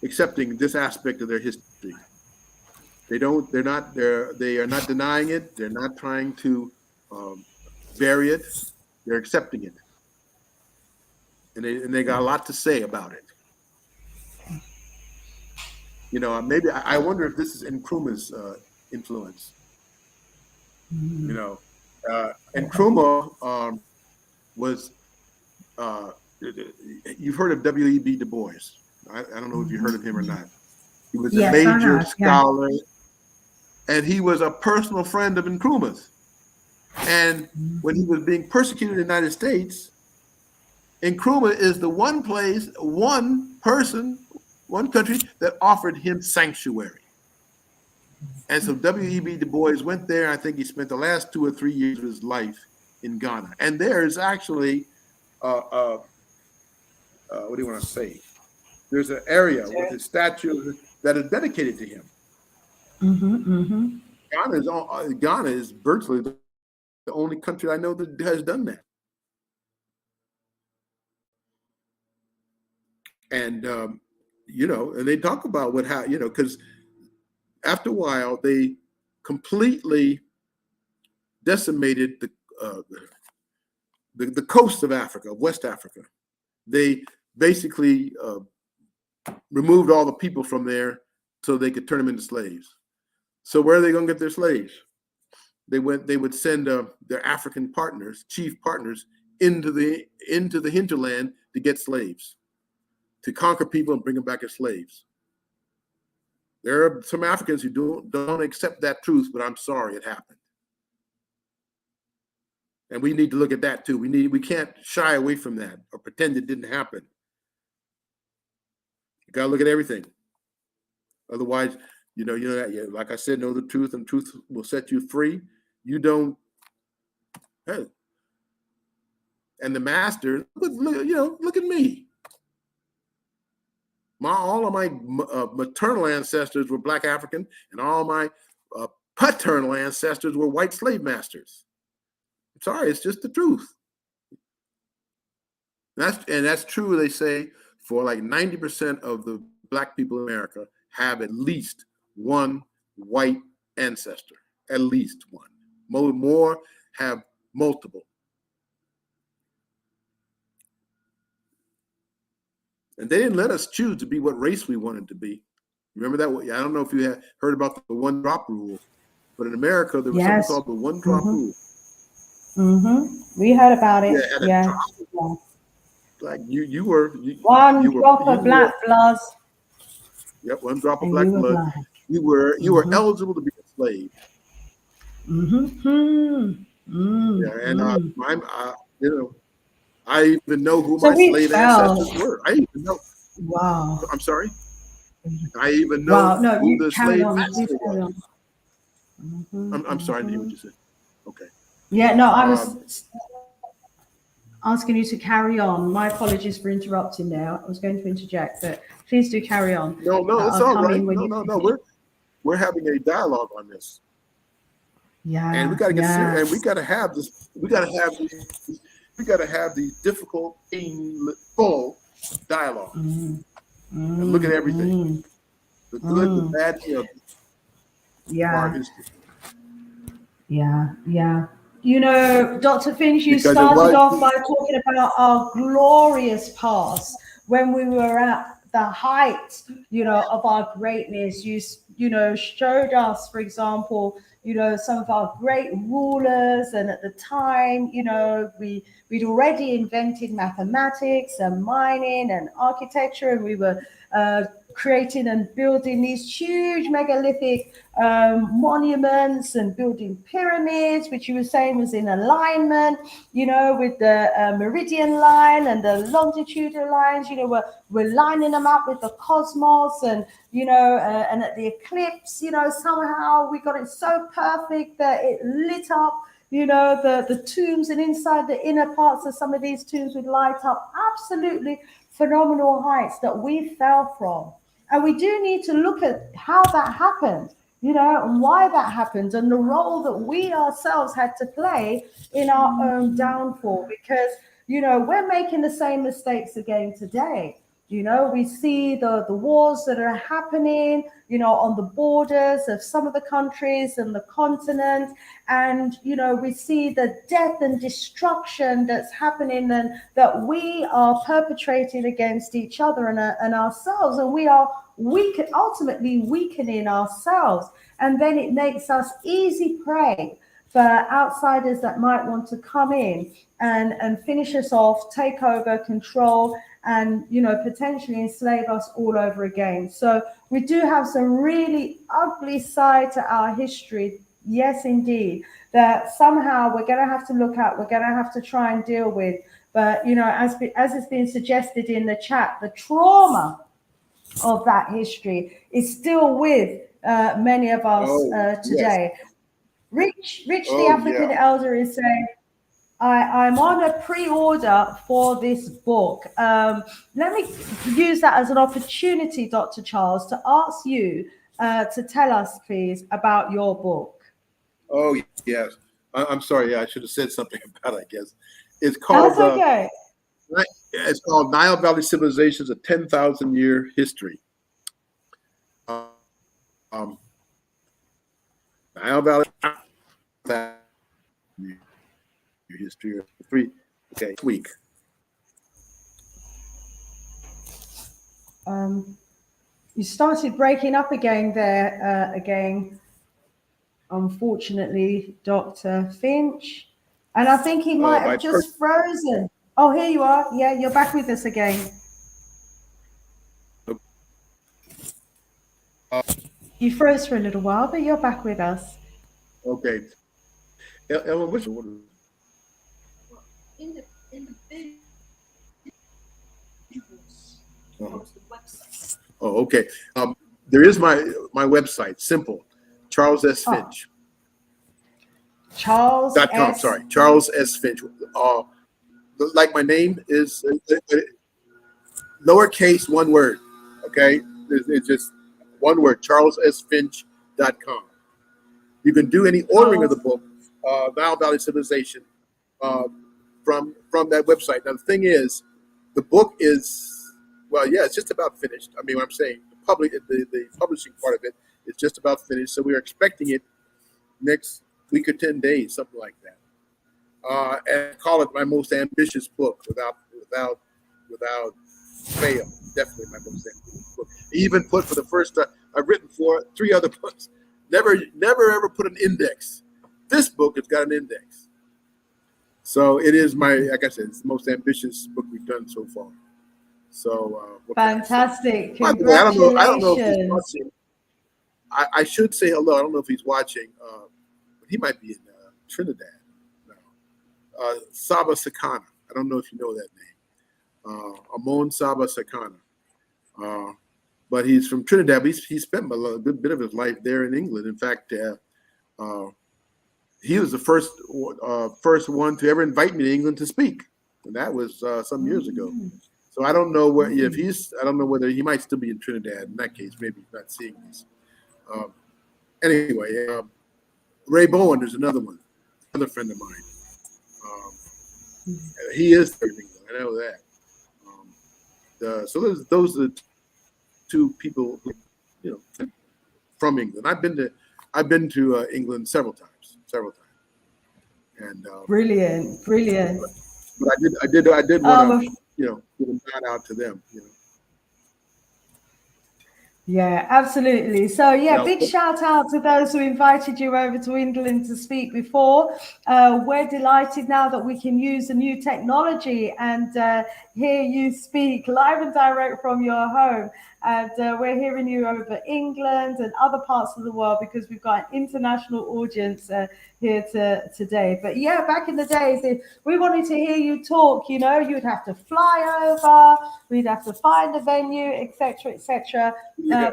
B: accepting this aspect of their history. They are not denying it. They're not trying to bury it. They're accepting it, and they got a lot to say about it. Maybe I wonder if this is Nkrumah's influence. Nkrumah was. You've heard of W.E.B. Du Bois. I don't know if you heard of him or not. He was a major scholar, and he was a personal friend of Nkrumah's. And when he was being persecuted in the United States, Nkrumah is the one country that offered him sanctuary. And so W.E.B. Du Bois went there. I think he spent the last 2 or 3 years of his life in Ghana. And there is actually, what do you want to say? There's an area with a statue that is dedicated to him. Ghana is virtually the only country I know that has done that. And and they talk about because after a while they completely decimated the coast of Africa, West Africa. They basically removed all the people from there so they could turn them into slaves. So where are they going to get their slaves? They would send their African partners, chief partners, into the hinterland to get slaves, to conquer people and bring them back as slaves. There are some Africans who don't accept that truth, but I'm sorry it happened. And we need to look at that too. We can't shy away from that or pretend it didn't happen. You got to look at everything. Otherwise, that, like I said, know the truth, and truth will set you free. You don't. Hey. And the master, look at me. All of my maternal ancestors were Black African, and all my paternal ancestors were white slave masters. I'm sorry, it's just the truth. That's true. They say for like 90% of the Black people in America have at least one white ancestor, at least one. More have multiple. And they didn't let us choose to be what race we wanted to be. Remember that? I don't know if you had heard about the one drop rule, but in America, there was something called the one drop rule.
A: Mm-hmm. We heard about it. Yeah.
B: Like you were
A: one drop of black blood.
B: Yep, one drop of black blood. You were eligible to be a slave. Yeah, and I even know who my slave ancestors were. I even know.
A: Wow.
B: I'm sorry. I even know who the slave master was. I'm sorry, I didn't hear what you said. Okay.
A: Yeah, no, I was asking you to carry on. My apologies for interrupting there. I was going to interject, but please do carry on.
B: No, it's all right. No. We're having a dialogue on this.
A: Yeah.
B: And we got to get serious, and we got to have this. We got to have these difficult, painful dialogue. And look at everything. The good, the bad, the ugly.
A: Yeah. Yeah. Dr. Finch, you started off by talking about our glorious past when we were at the height, of our greatness. You showed us, for example, some of our great rulers, and at the time, we'd already invented mathematics and mining and architecture, and we were creating and building these huge megalithic monuments and building pyramids, which you were saying was in alignment, with the meridian line and the longitudinal lines. We're lining them up with the cosmos, and and at the eclipse, somehow we got it so perfect that it lit up, the tombs, and inside the inner parts of some of these tombs would light up absolutely phenomenal heights that we fell from. And we do need to look at how that happened, and why that happened, and the role that we ourselves had to play in our own downfall, because, we're making the same mistakes again today. We see the wars that are happening, on the borders of some of the countries and the continent. And, we see the death and destruction that's happening and that we are perpetrating against each other and ourselves. And we are ultimately weakening ourselves. And then it makes us easy prey for outsiders that might want to come in and finish us off, take over, control, and potentially enslave us all over again. So we do have some really ugly side to our history, yes indeed, that somehow we're going to have to look at, we're going to have to try and deal with. But as it's been suggested in the chat, the trauma of that history is still with many of us today. Yes. Rich the African elder is saying, I'm on a pre-order for this book. Let me use that as an opportunity, Dr. Charles, to ask you to tell us, please, about your book.
B: Oh, yes. I'm sorry. Yeah, I should have said something about it, I guess. It's called,
A: that's okay.
B: It's called Nile Valley Civilizations, a 10,000-year history. Nile Valley. history or 3 week.
A: You started breaking up again there, unfortunately, Dr. Finch. And I think he might have just frozen. Oh, here you are. Yeah, you're back with us again. You froze for a little while, but you're back with us.
B: Okay. Ellen, which one?
C: In the video, the website.
B: Oh, okay. There is my website, simple, Charles S. Finch.
A: Charles
B: .com, sorry, Charles S. Finch. Like my name is lowercase, one word. Okay, it's just one word, charlessfinch.com. You can do any ordering of the book, Nile Valley Civilization, from that website. Now the thing is, the book is, well, yeah, it's just about finished. I mean, what I'm saying, the publishing part of it is just about finished. So we're expecting it next week or 10 days, something like that. And call it my most ambitious book without fail. Definitely my most ambitious book. Even put for the first time, I've written 3 other books. Never ever put an index. This book has got an index. So it is like I said, it's the most ambitious book we've done so far. So
A: fantastic!
B: By the way, I don't know if he's watching. I should say hello. I don't know if he's watching, but he might be in Trinidad. No. Saba Sakana. I don't know if you know that name. Amon Saba Sakana. But he's from Trinidad. But he spent a good bit of his life there in England. In fact, he was the first one to ever invite me to England to speak, and that was some years ago. So I don't know I don't know whether he might still be in Trinidad. In that case, maybe he's not seeing this. Anyway, Ray Bowen is another one, another friend of mine. He is there in England. I know that. So those are the 2 people, from England. I've been to England several times, and
A: brilliant.
B: But I did want to give a shout out to them.
A: Yeah, absolutely. So yeah, big shout out to those who invited you over to England to speak before. We're delighted now that we can use the new technology and hear you speak live and direct from your home. And we're hearing you over England and other parts of the world because we've got an international audience here today. But yeah, back in the days, if we wanted to hear you talk, you'd have to fly over, we'd have to find a venue, etc.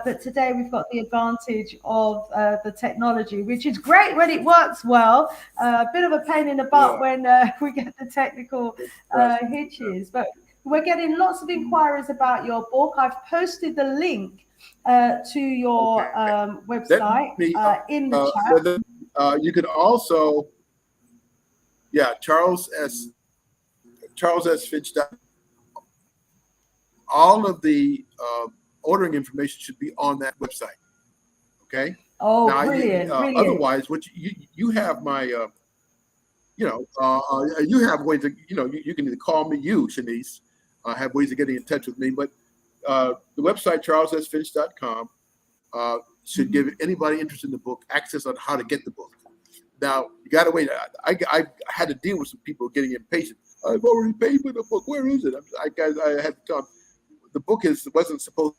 A: But today we've got the advantage of the technology, which is great when it works well. A bit of a pain in the butt when we get the technical hitches. But we're getting lots of inquiries about your book. I've posted the link to your website in the chat.
B: You could also, Charles S. Finch. All of the ordering information should be on that website. Okay.
A: Oh, now, brilliant!
B: Otherwise, what you have my, you have ways to, you can either call me, Shanice, have ways of getting in touch with me. But the website charlessfinch.com should give anybody interested in the book access on how to get the book. Now you got to wait. I had to deal with some people getting impatient. I've already paid for the book. Where is it? I had to tell them the book wasn't supposed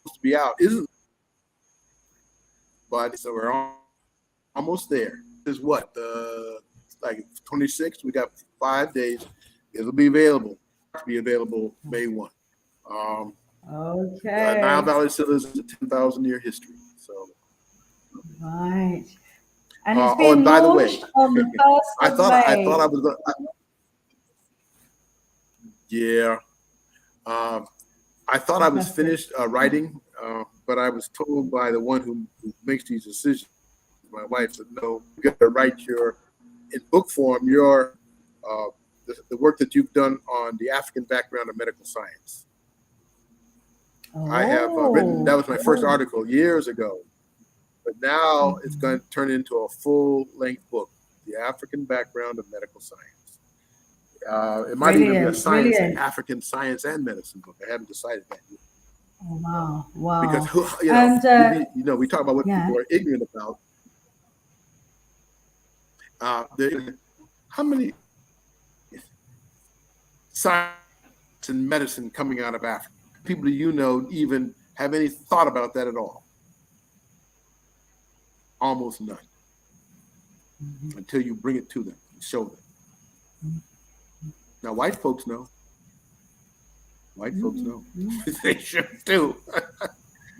B: to be out, isn't? But so we're almost there. This is what like 26. We got 5 days. It'll be available. May 1.
A: Okay.
B: Nile Valley Civilization is a 10,000-year history. So.
A: Right. And it's been launched on the 1st of May.
B: I thought I was going to. Yeah. I thought I was finished writing, but I was told by the one who makes these decisions, my wife, said, no, you got to write in book form, the work that you've done on the African background of medical science. I have written, that was my first article years ago, but now it's going to turn into a full-length book. the African background of medical science. It might even be a science, African science and medicine book. I haven't decided that yet.
A: Oh, wow, wow.
B: Because we talk about what people are ignorant about. How many science and medicine coming out of Africa? People do you know even have any thought about that at all? Almost none. Until you bring it to them and show them. Now, white folks know. White folks know. They sure do.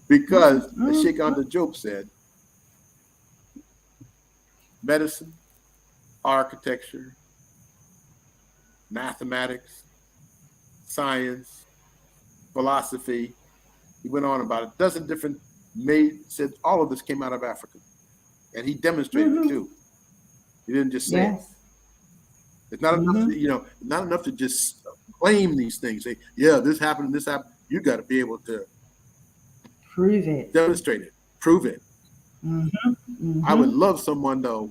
B: Because, as Sheikh Anta Diop said, medicine, architecture, mathematics, science, philosophy, he went on about a dozen different said all of this came out of Africa. And he demonstrated it too. He didn't just say it. It's not enough, not enough to just claim these things. Say, yeah, this happened, this happened. You got to be able to
A: prove it,
B: demonstrate it, prove it. I would love someone though.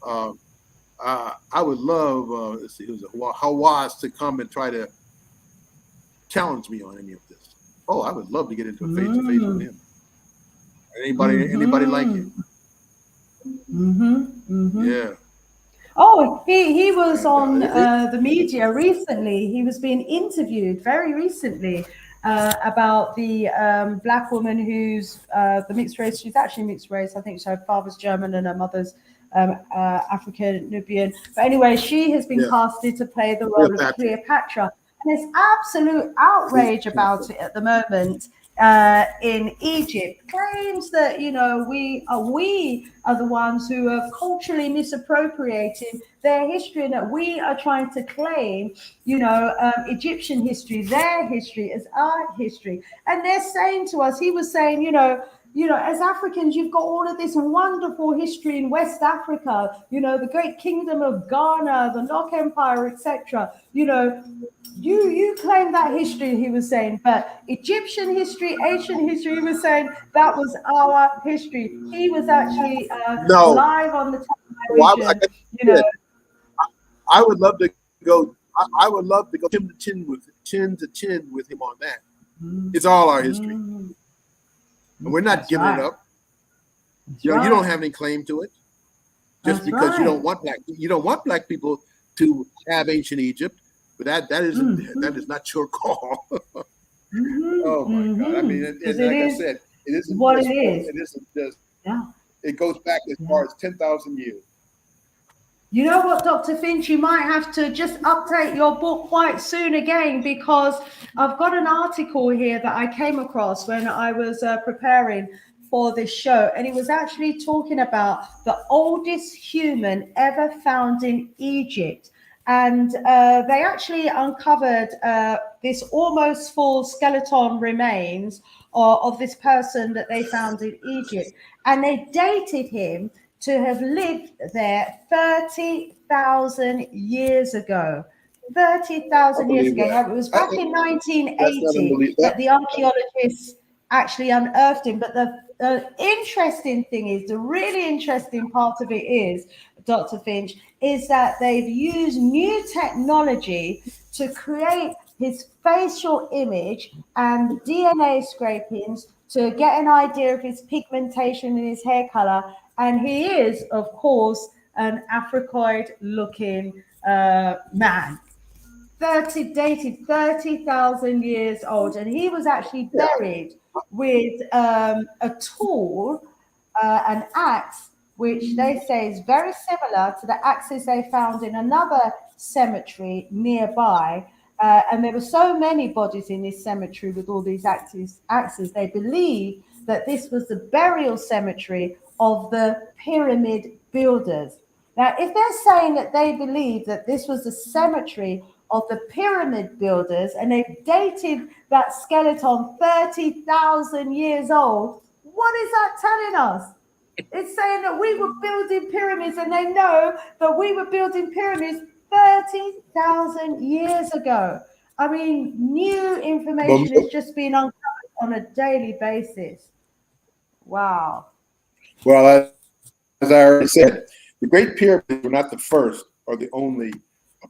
B: I would love let's see, who's Hawass to come and try to challenge me on any of this. Oh, I would love to get into a face-to-face with him. Anybody like it? Yeah.
A: Oh, he was on the media recently. He was being interviewed very recently about the black woman who's the mixed race. She's actually mixed race. I think her father's German and her mother's African Nubian. But anyway, she has been casted to play the role of Cleopatra. And there's absolute outrage about it at the moment. In Egypt, claims that we are the ones who are culturally misappropriating their history, and that we are trying to claim Egyptian history, their history, as our history. And they're saying to us, he was saying, as Africans, you've got all of this wonderful history in West Africa, the great kingdom of Ghana, the Nok Empire, etc. You claim that history, he was saying, but Egyptian history, ancient history, he was saying that was our history. He was actually live on the television.
B: I would love to go. I would love to go chin to chin with him on that. It's all our history, and we're not giving it up. You don't have any claim to it, just because you don't want black people to have ancient Egypt. But that is not your call. Oh my God! I mean, and like I said, it isn't
A: what
B: just,
A: it is.
B: It isn't just. It goes back as far as 10,000 years.
A: You know what, Dr. Finch, you might have to just update your book quite soon again, because I've got an article here that I came across when I was preparing for this show, and it was actually talking about the oldest human ever found in Egypt. And they actually uncovered this almost full skeleton remains of this person that they found in Egypt. And they dated him to have lived there 30,000 years ago. 30,000 years ago. Now, it was back in 1980 that the archaeologists actually unearthed him. But the interesting thing is, the really interesting part of it is, Dr. Finch, is that they've used new technology to create his facial image and DNA scrapings to get an idea of his pigmentation and his hair color. And he is, of course, an Africoid-looking man. Dated 30,000 years old, and he was actually buried with a tool, an axe, which they say is very similar to the axes they found in another cemetery nearby. And there were so many bodies in this cemetery with all these axes. They believe that this was the burial cemetery of the pyramid builders. Now, if they're saying that they believe that this was the cemetery of the pyramid builders, and they've dated that skeleton 30,000 years old, what is that telling us? It's saying that we were building pyramids, and they know that we were building pyramids 30,000 years ago. I mean, new information is just being uncovered on a daily basis. Wow.
B: Well, as I already said, The Great Pyramids were not the first or the only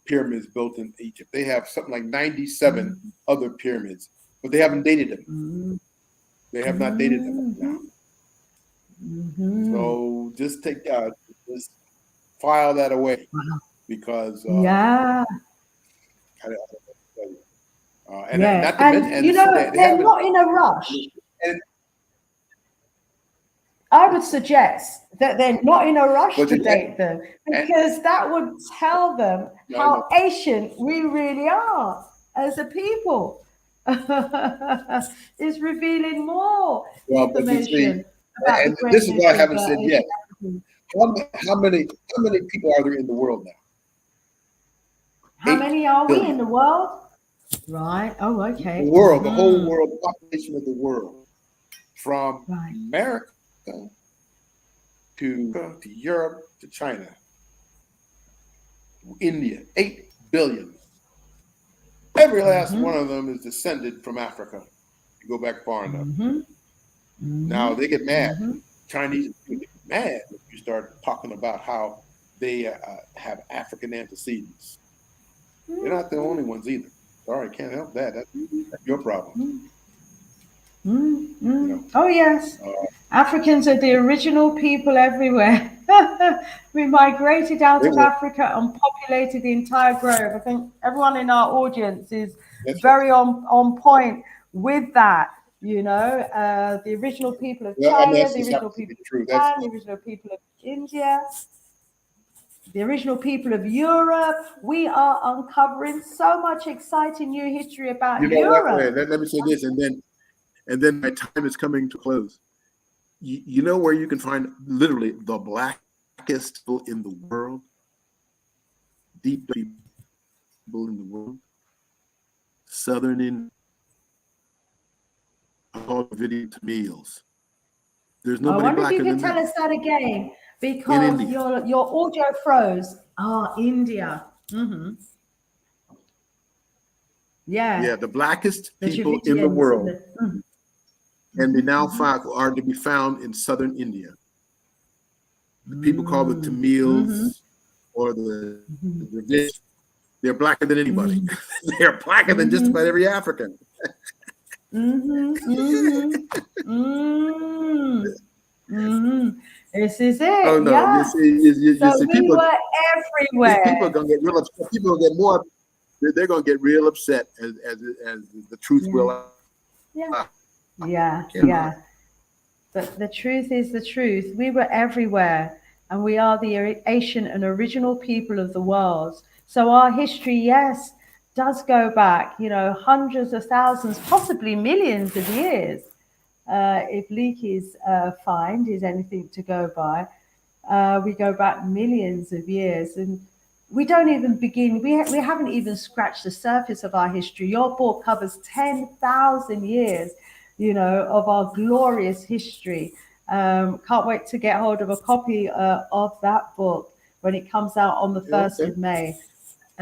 B: pyramids built in Egypt. They have something like 97 other pyramids, but they haven't dated them. They have not dated them now. So just just file that away because
A: yeah.
B: And
A: Yeah,
B: not to
A: and
B: mention,
A: you know,
B: they
A: they're
B: haven't.
A: not in a rush.
B: And,
A: I would suggest that they're not in a rush
B: But
A: to
B: it-
A: date them, because that would tell them
B: I
A: how
B: know.
A: ancient we really are as a people. It's revealing more
B: Well, but you see,
A: information about the
B: and this is
A: greatness
B: why I
A: of
B: haven't said yet.
A: ancient Africans.
B: How many people are there in the world now?
A: How
B: 8
A: many are we in
B: billion.
A: the world? Right. Oh, okay.
B: The world, the whole world, the population of the world, from
A: Right.
B: America to Europe to China, India, 8 billion. Every last one of them is descended from Africa. You go back far enough. Now they get mad. Chinese get mad if you start talking about how they have African antecedents. They're not the only ones either. Sorry, can't help that. That's your problem. You know,
A: Oh, yes. Africans are the original people everywhere. We migrated out
B: they
A: of
B: were.
A: Africa and populated the entire globe. I think everyone in our audience is
B: That's right.
A: very on point with that. You know, the original people of
B: Well, I mean,
A: China,
B: that's
A: the
B: just
A: original
B: happens to be
A: people of
B: true.
A: Japan, the original people of India, the original people of Europe. We are uncovering so much exciting new history about
B: You know what?
A: Europe.
B: Let me say this, and then my time is coming to close. You know where you can find literally the blackest people in the world, deep people in the world, Southern India, called video to meals. There's
A: I
B: nobody
A: wonder if you
B: blacker
A: could
B: than
A: tell
B: them
A: us that again,
B: in
A: because
B: India.
A: your audio froze. Ah, India. Yeah,
B: Yeah, the blackest
A: the
B: people in the
A: Dravidians and
B: world,
A: the.
B: and they now are to be found in Southern India. The people call the Tamils or the Dravidians. They're blacker than anybody. They're blacker than just about every African.
A: This is it.
B: Oh no! You
A: Yeah.
B: see, you
A: So
B: see,
A: we
B: people
A: were
B: are
A: everywhere.
B: gonna get real upset. People are gonna get more. They're gonna get real upset as the truth
A: Yeah.
B: will
A: Yeah.
B: out.
A: Yeah. Yeah. But the truth is the truth. We were everywhere, and we are the ancient and original people of the world. So our history, yes, does go back, hundreds of thousands, possibly millions of years. If Leakey's find is anything to go by, we go back millions of years, and we don't even begin. We haven't even scratched the surface of our history. Your book covers 10,000 years, of our glorious history. Can't wait to get hold of a copy of that book when it comes out on the 1st of May.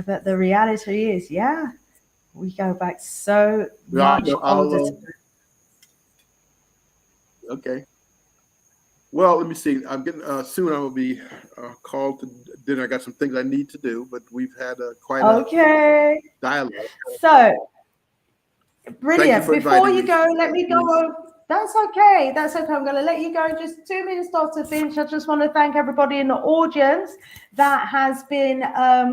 A: But the reality is, yeah, we go back so much older.
B: Okay. Well, let me see. I'm getting soon. I will be called to dinner. I got some things I need to do, but we've had quite a dialogue.
A: So brilliant. Before you
B: me.
A: go, let me go. That's okay. That's okay. I'm going to let you go in just 2 minutes, Dr. Finch. I just want to thank everybody in the audience that has been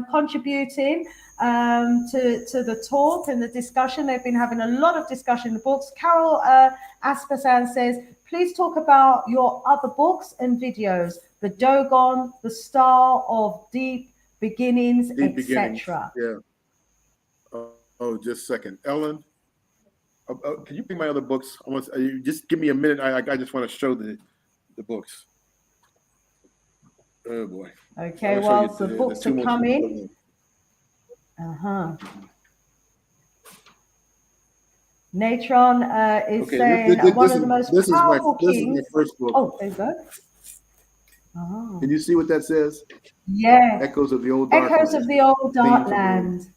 A: contributing to the talk and the discussion. They've been having a lot of discussion in the books. Carol Aspersan says, please talk about your other books and videos, The Dogon, The Star of Deep Beginnings, etc.
B: Yeah. Just a second. Ellen, can you bring my other books? Just give me a minute. I just want to show the books. Oh boy.
A: Okay, well, the books are coming. Natron is saying one of the most powerful kings.
B: This is my first book.
A: Oh, there you go. Oh.
B: Can you see what that says?
A: Yeah.
B: Echoes of the Old Dark
A: Echoes
B: Land.
A: of the Old Dark Land.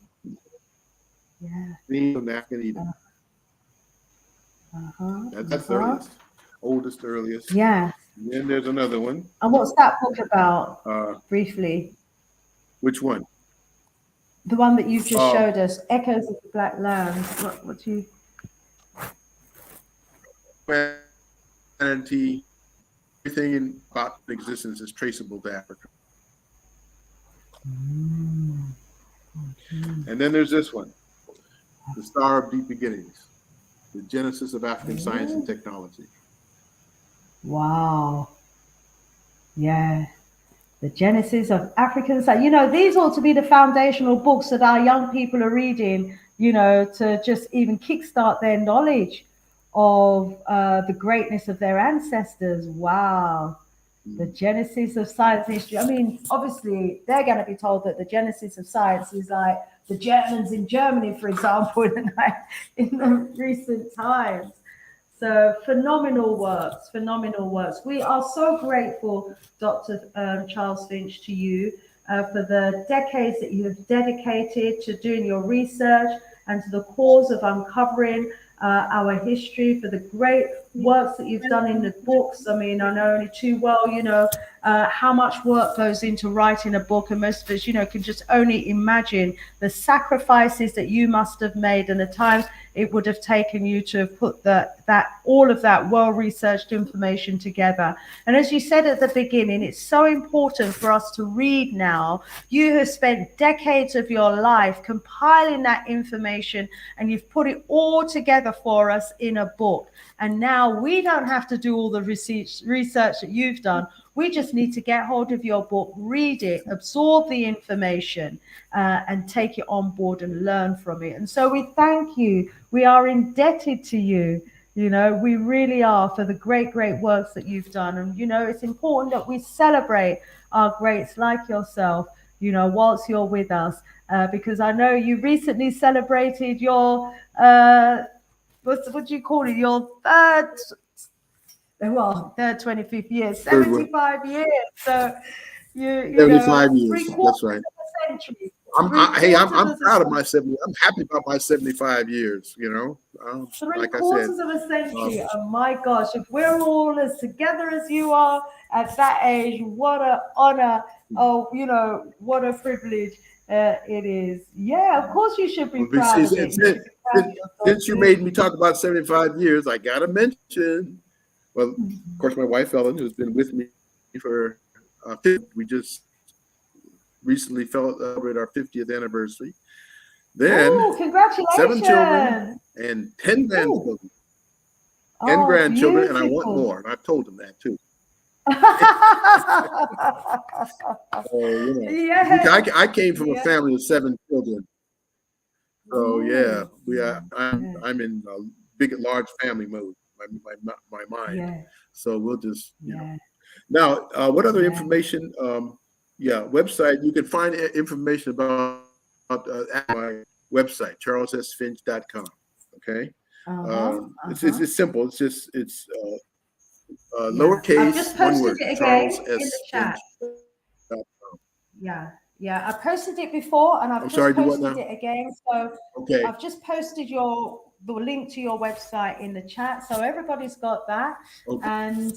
B: Yeah. Themes of Africanisation. That's the earliest. Oldest, earliest.
A: Yeah.
B: And then there's another one.
A: And what's that book about, briefly?
B: Which one?
A: The one that you just showed us, Echoes of the Black Land. What do you...
B: Humanity, everything about existence is traceable to Africa. And then there's this one, The Star of Deep Beginnings, The Genesis of African Science and Technology.
A: Wow. Yeah. The Genesis of African Science. You know, these ought to be the foundational books that our young people are reading, you know, to just even kickstart their knowledge of the greatness of their ancestors. Wow. The Genesis of Science history. I mean, obviously, they're going to be told that the Genesis of science is like the Germans in Germany, for example, in the recent times. So phenomenal works, phenomenal works. We are so grateful, Dr. Charles Finch, to you for the decades that you have dedicated to doing your research and to the cause of uncovering our history, for the great works that you've done in the books. I mean, I know only too well, you know, how much work goes into writing a book, and most of us, you know, can just only imagine the sacrifices that you must have made and the times it would have taken you to have put all of that well-researched information together. And as you said at the beginning, it's so important for us to read now. You have spent decades of your life compiling that information, and you've put it all together for us in a book. And now we don't have to do all the research that you've done. We just need to get hold of your book, read it, absorb the information, and take it on board and learn from it. And so we thank you. We are indebted to you. You know, we really are, for the great, great works that you've done. And, you know, it's important that we celebrate our greats like yourself, you know, whilst you're with us, because I know you recently celebrated your, what do you call it? Your third 25th year, 75 years. So you
B: 75
A: know,
B: years. That's right.
A: of a century.
B: I'm proud of my 70. I'm happy about my 75 years. You know, like I said,
A: Three-quarters of a century. Oh my gosh! If we're all as together as you are at that age, what an honor! Oh, you know, what a privilege it is. Yeah, of course you should be proud of it.
B: Since you made me talk about 75 years, I gotta mention. Well, of course, my wife Ellen, who's been with me for we just recently celebrated our 50th anniversary. Then
A: congratulations.
B: 7 children and 10 grandchildren. 10 grandchildren, and I want more. And I've told them that too. Yeah. I came from a family of 7 children. So yeah, I'm in a large family mode. My mind.
A: Yeah.
B: So we'll just you know. Now, what other information? Website. You can find information about at my website, charlessfinch.com. Okay. It's simple. It's lowercase.
A: I've just posted it again in the chat.
B: Finch.com.
A: Yeah. I posted it before, and I've posted it again. So
B: okay.
A: I've just posted the link to your website in the chat, so everybody's got that. Okay. And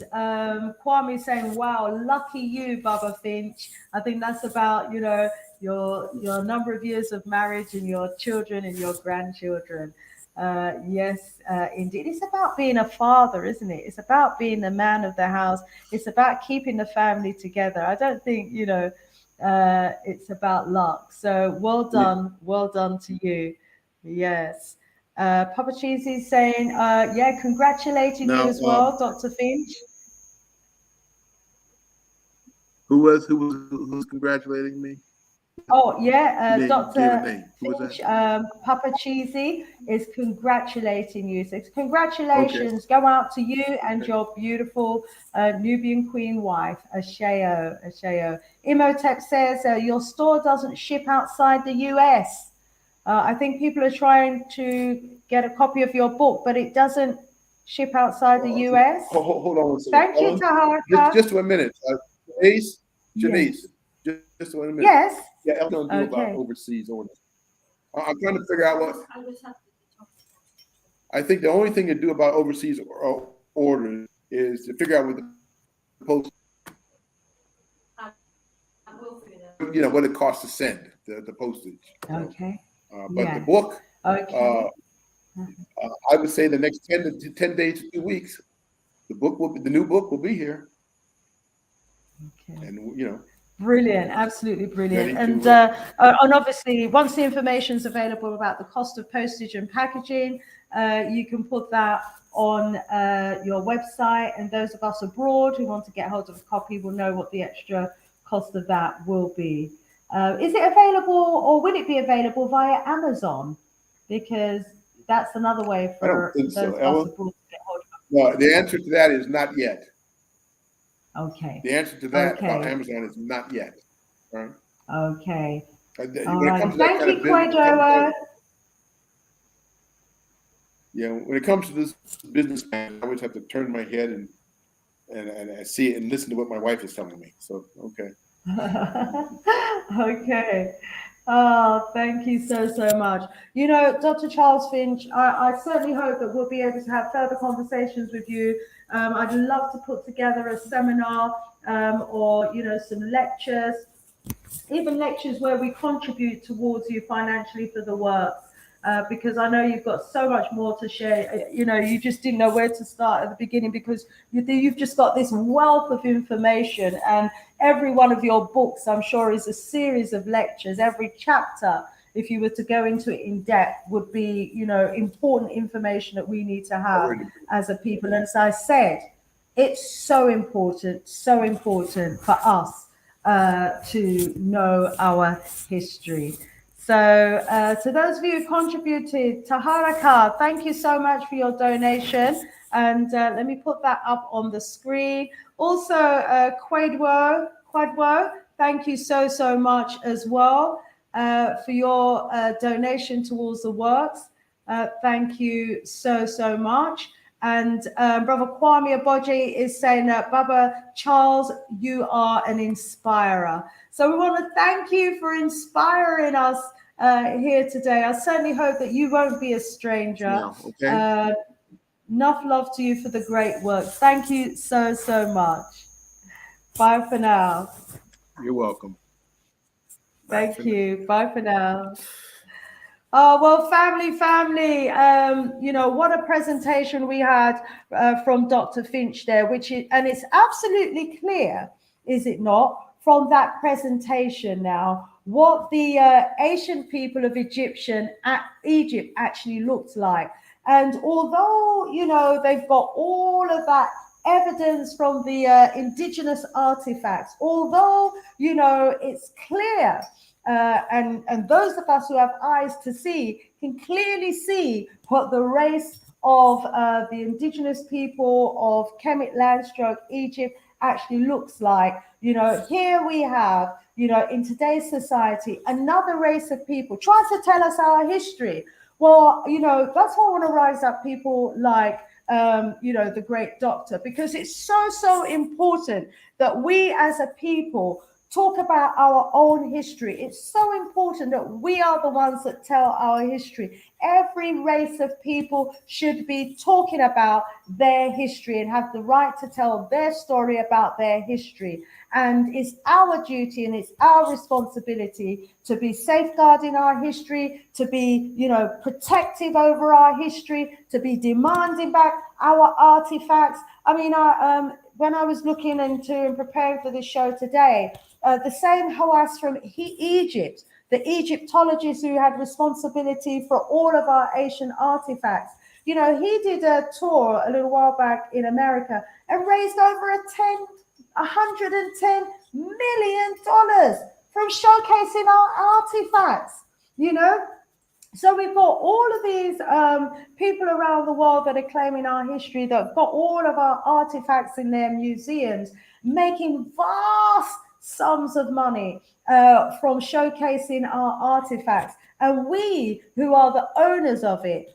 A: Kwame is saying, "Wow, lucky you, Baba Finch." I think that's about, you know, your number of years of marriage and your children and your grandchildren. Yes, indeed. It's about being a father, isn't it? It's about being the man of the house. It's about keeping the family together. I don't think, you know, it's about luck. So well done to you. Yes. Papa Cheesy is saying, congratulating you as well, Dr. Finch.
B: Who's congratulating me?
A: Oh yeah, Dr. Finch, Papa Cheesy is congratulating you. So congratulations go out to you and your beautiful Nubian queen wife, Asheo. Imhotep says your store doesn't ship outside the US. I think people are trying to get a copy of your book, but it doesn't ship outside the US.
B: Hold on a second.
A: Thank you, Tahara.
B: Just 1 minute. Shanice, just 1 minute.
A: Yes.
B: Yeah, I don't do about overseas orders. I'm trying to figure out what. I think the only thing to do about overseas orders is to figure out what the post,
C: I will figure that.
B: what it costs to send the postage.
A: Okay.
B: But the
A: Yeah.
B: book,
A: Okay.
B: I would say the next 10 days to 2 weeks, the new book will be here,
A: Okay.
B: and
A: Brilliant, absolutely brilliant.
B: ready
A: And
B: to.
A: obviously, once the information is available about the cost of postage and packaging, you can put that on your website. And those of us abroad who want to get hold of a copy will know what the extra cost of that will be. Is it available, or will it be available via Amazon? Because that's another way
B: I don't
A: for
B: think so,
A: those of
B: Ella.
A: us abroad to get hold of
B: No, the answer to that is not yet.
A: it. Okay.
B: The answer to that about
A: Okay.
B: Amazon is not yet. All right.
A: Okay. All
B: When it
A: right.
B: comes to that
A: Thank
B: kind
A: you,
B: of business,
A: Quadoa.
B: when it comes to this business, I always have to turn my head and see it and listen to what my wife is telling me. So, okay.
A: Okay. Oh, thank you so much. Dr. Charles Finch, I certainly hope that we'll be able to have further conversations with you. I'd love to put together a seminar or, some lectures, even lectures where we contribute towards you financially for the work. Because I know you've got so much more to share. You just didn't know where to start at the beginning, because you've just got this wealth of information, and every one of your books, I'm sure, is a series of lectures. Every chapter, if you were to go into it in depth, would be, important information that we need to have as a people. And as I said, it's so important for us to know our history. So to those of you who contributed, Taharaka, thank you so much for your donation. And let me put that up on the screen. Also, Quadwo, thank you so much as well for your donation towards the works. Thank you so much. And Brother Kwame Aboji is saying that, Baba Charles, you are an inspirer. So we want to thank you for inspiring us here today. I certainly hope that you won't be a stranger.
B: Now, okay.
A: Enough love to you for the great work. Thank you so much. Bye for now.
B: You're welcome.
A: Thank you. Bye for now. Oh, well, family, what a presentation we had from Dr. Finch there, and it's absolutely clear, is it not, from that presentation now, what the ancient people of Egypt actually looked like. And although, they've got all of that evidence from the indigenous artifacts, although, it's clear, and those of us who have eyes to see can clearly see what the race of the indigenous people of Kemet Landstroke, Egypt, actually looks like. Here we have, in today's society, another race of people trying to tell us our history. Well, that's why I want to rise up people like, the great doctor, because it's so important that we as a people talk about our own history. It's so important that we are the ones that tell our history. Every race of people should be talking about their history and have the right to tell their story about their history. And it's our duty and it's our responsibility to be safeguarding our history, to be, protective over our history, to be demanding back our artifacts. I mean, when I was looking into and preparing for this show today, the same Hawass from Egypt, the Egyptologist who had responsibility for all of our Asian artifacts, he did a tour a little while back in America and raised over $110 million from showcasing our artifacts, So we've got all of these people around the world that are claiming our history, that have got all of our artifacts in their museums, making vast sums of money from showcasing our artifacts. And we, who are the owners of it,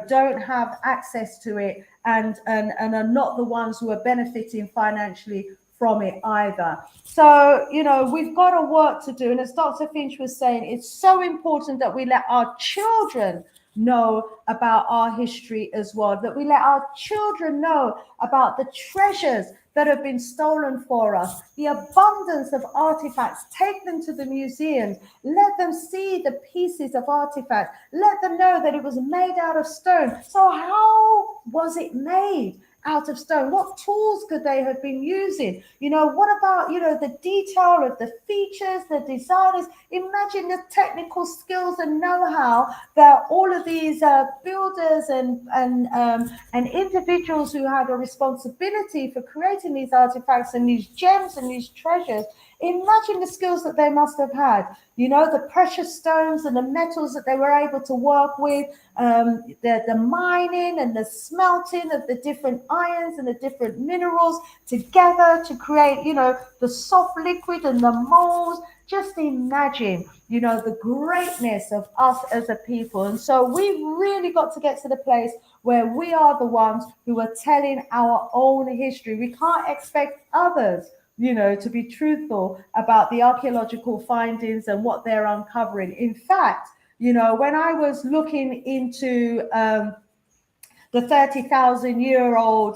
A: don't have access to it and are not the ones who are benefiting financially from it either. So, we've got a work to do. And as Dr. Finch was saying, it's so important that we let our children know about our history as well, that we let our children know about the treasures that have been stolen for us, the abundance of artifacts. Take them to the museums, let them see the pieces of artifacts, let them know that it was made out of stone. So how was it made out of stone? What tools could they have been using? What about, the detail of the features, the designers? Imagine the technical skills and know-how that all of these builders and individuals who had a responsibility for creating these artifacts and these gems and these treasures. Imagine the skills that they must have had, the precious stones and the metals that they were able to work with, the mining and the smelting of the different irons and the different minerals together to create, the soft liquid and the molds. Just imagine, the greatness of us as a people. And so we've really got to get to the place where we are the ones who are telling our own history. We can't expect others, to be truthful about the archaeological findings and what they're uncovering. In fact, when I was looking into the 30,000-year-old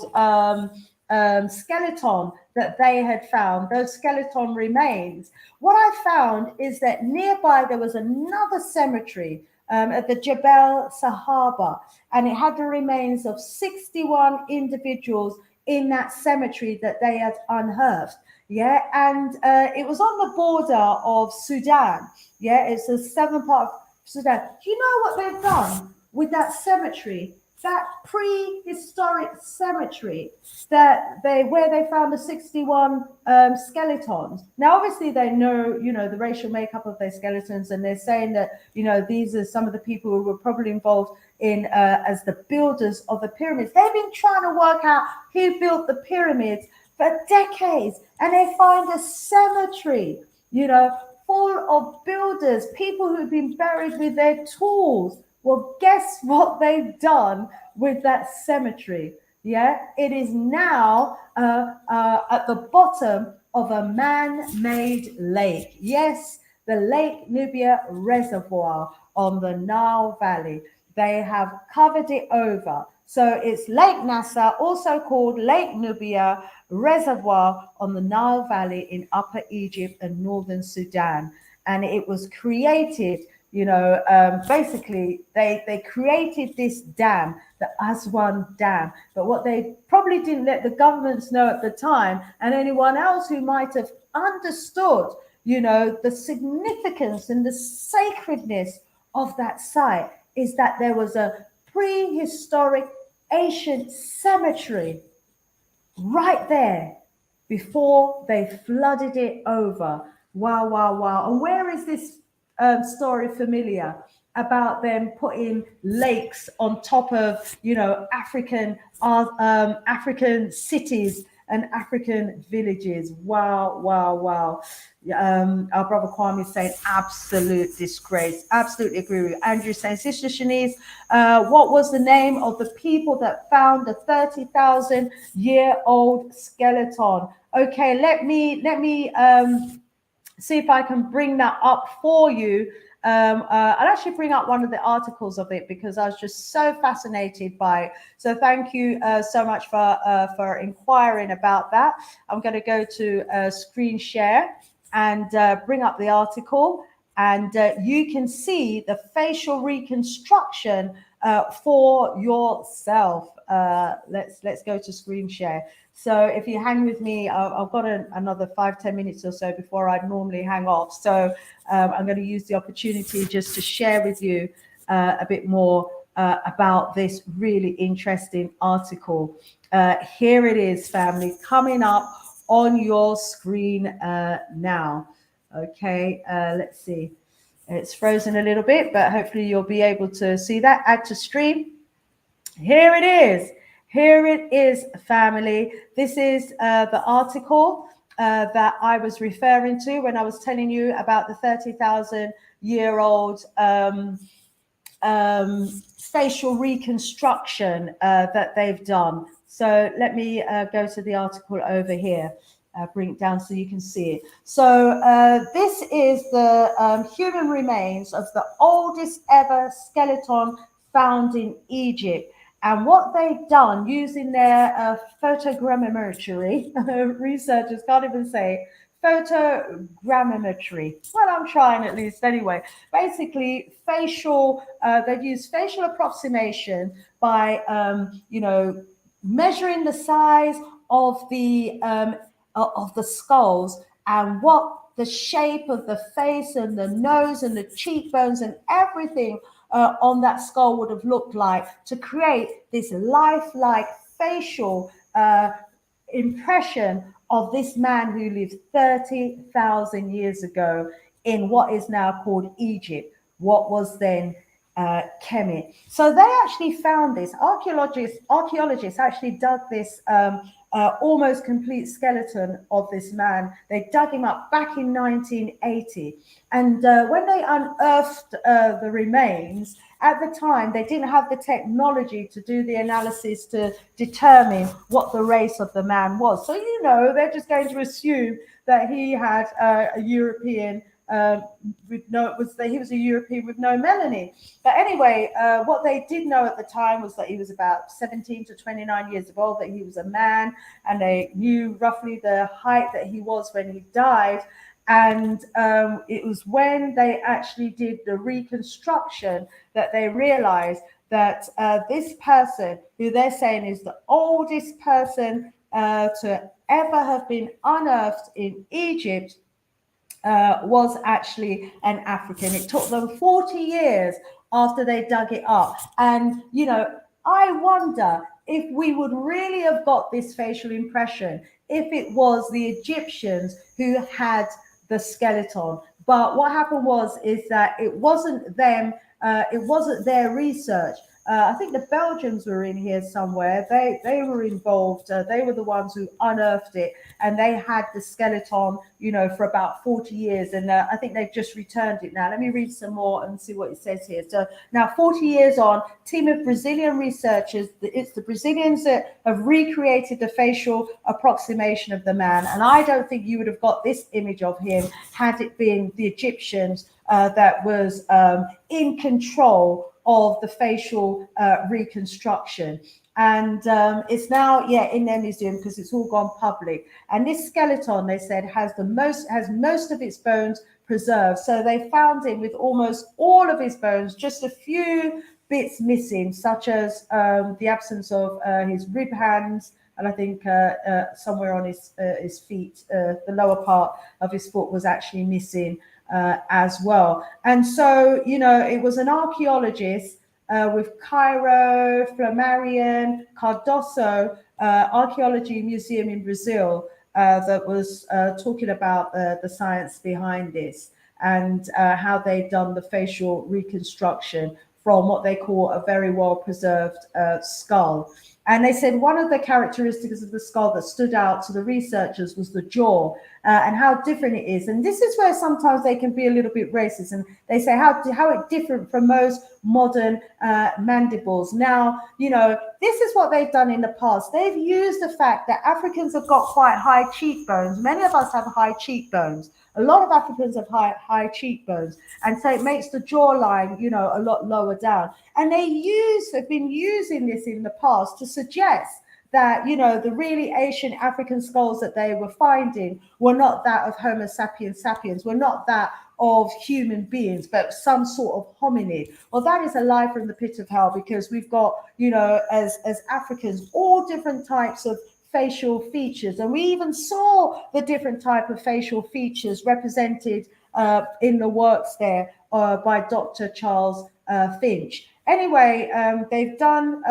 A: skeleton that they had found, those skeleton remains, what I found is that nearby there was another cemetery at the Jebel Sahaba, and it had the remains of 61 individuals in that cemetery that they had unearthed. Yeah, and it was on the border of Sudan. Yeah, it's the southern part of Sudan. Do you know what they've done with that cemetery? That prehistoric cemetery where they found the 61 skeletons. Now, obviously, they know, the racial makeup of their skeletons, and they're saying that, these are some of the people who were probably involved in as the builders of the pyramids. They've been trying to work out who built the pyramids for decades, and they find a cemetery, full of builders, people who've been buried with their tools. Well, guess what they've done with that cemetery? Yeah, it is now at the bottom of a man-made lake. Yes, the Lake Nubia Reservoir on the Nile Valley. They have covered it over. So it's Lake Nasser, also called Lake Nubia Reservoir on the Nile Valley in Upper Egypt and Northern Sudan. And it was created, basically they created this dam, the Aswan Dam. But what they probably didn't let the governments know at the time, and anyone else who might have understood, the significance and the sacredness of that site, is that there was a prehistoric ancient cemetery right there before they flooded it over. Wow, wow, wow. And where is this story familiar about them putting lakes on top of, African cities and African villages? Wow, wow, wow. Our brother Kwame is saying absolute disgrace. Absolutely agree with you. Andrew saying, Sister Shanice, what was the name of the people that found the 30,000-year-old skeleton? Okay, let me see if I can bring that up for you. I'll actually bring up one of the articles of it because I was just so fascinated by it. So thank you so much for inquiring about that. I'm going to go to screen share and bring up the article, and you can see the facial reconstruction for yourself. Let's go to screen share. So if you hang with me, I've got another 5-10 minutes or so before I'd normally hang off. So I'm going to use the opportunity just to share with you a bit more about this really interesting article. Here it is, family, coming up on your screen now. Okay, let's see. It's frozen a little bit, but hopefully you'll be able to see that. Add to stream. Here it is. Here it is, family. This is the article that I was referring to when I was telling you about the 30,000-year-old facial reconstruction that they've done. So let me go to the article over here. Bring it down so you can see it. So this is the human remains of the oldest ever skeleton found in Egypt. And what they've done using their photogrammetry, researchers can't even say photogrammetry. Well, I'm trying at least anyway. Basically, they've used facial approximation by, measuring the size of the skulls and what the shape of the face and the nose and the cheekbones and everything on that skull would have looked like to create this lifelike facial impression of this man who lived 30,000 years ago in what is now called Egypt, what was then Kemet. So they actually found this. Archaeologists actually dug this almost complete skeleton of this man. They dug him up back in 1980. And when they unearthed the remains, at the time, they didn't have the technology to do the analysis to determine what the race of the man was. So, they're just going to assume that he had a European he was a European with no melanin. But anyway, what they did know at the time was that he was about 17 to 29 years old, that he was a man, and they knew roughly the height that he was when he died. And it was when they actually did the reconstruction that they realized that this person, who they're saying is the oldest person to ever have been unearthed in Egypt, was actually an African. It took them 40 years after they dug it up. And, I wonder if we would really have got this facial impression if it was the Egyptians who had the skeleton. But what happened is that it wasn't them, it wasn't their research. I think the Belgians were in here somewhere. They were involved. They were the ones who unearthed it, and they had the skeleton, for about 40 years. And I think they've just returned it now. Let me read some more and see what it says here. So now, 40 years on, team of Brazilian researchers. It's the Brazilians that have recreated the facial approximation of the man. And I don't think you would have got this image of him had it been the Egyptians that was in control of the facial reconstruction. And it's now in their museum because it's all gone public. And this skeleton, they said, has most of its bones preserved. So they found him with almost all of his bones, just a few bits missing, such as the absence of his rib hands, and I think somewhere on his feet, the lower part of his foot was actually missing as well. And so, it was an archaeologist with Cairo, Flammarion, Cardoso Archaeology Museum in Brazil that was talking about the science behind this and how they've done the facial reconstruction from what they call a very well preserved skull. And they said one of the characteristics of the skull that stood out to the researchers was the jaw and how different it is. And this is where sometimes they can be a little bit racist. And they say how it's different from most modern mandibles. Now, this is what they've done in the past. They've used the fact that Africans have got quite high cheekbones. Many of us have high cheekbones. A lot of Africans have high cheekbones, and so it makes the jawline, a lot lower down. And have been using this in the past to suggest that, the really ancient African skulls that they were finding were not that of Homo sapiens sapiens, were not that of human beings, but some sort of hominid. Well, that is a lie from the pit of hell, because we've got, as Africans, all different types of facial features, and we even saw the different type of facial features represented in the works there by Dr. Charles Finch. Anyway, they've done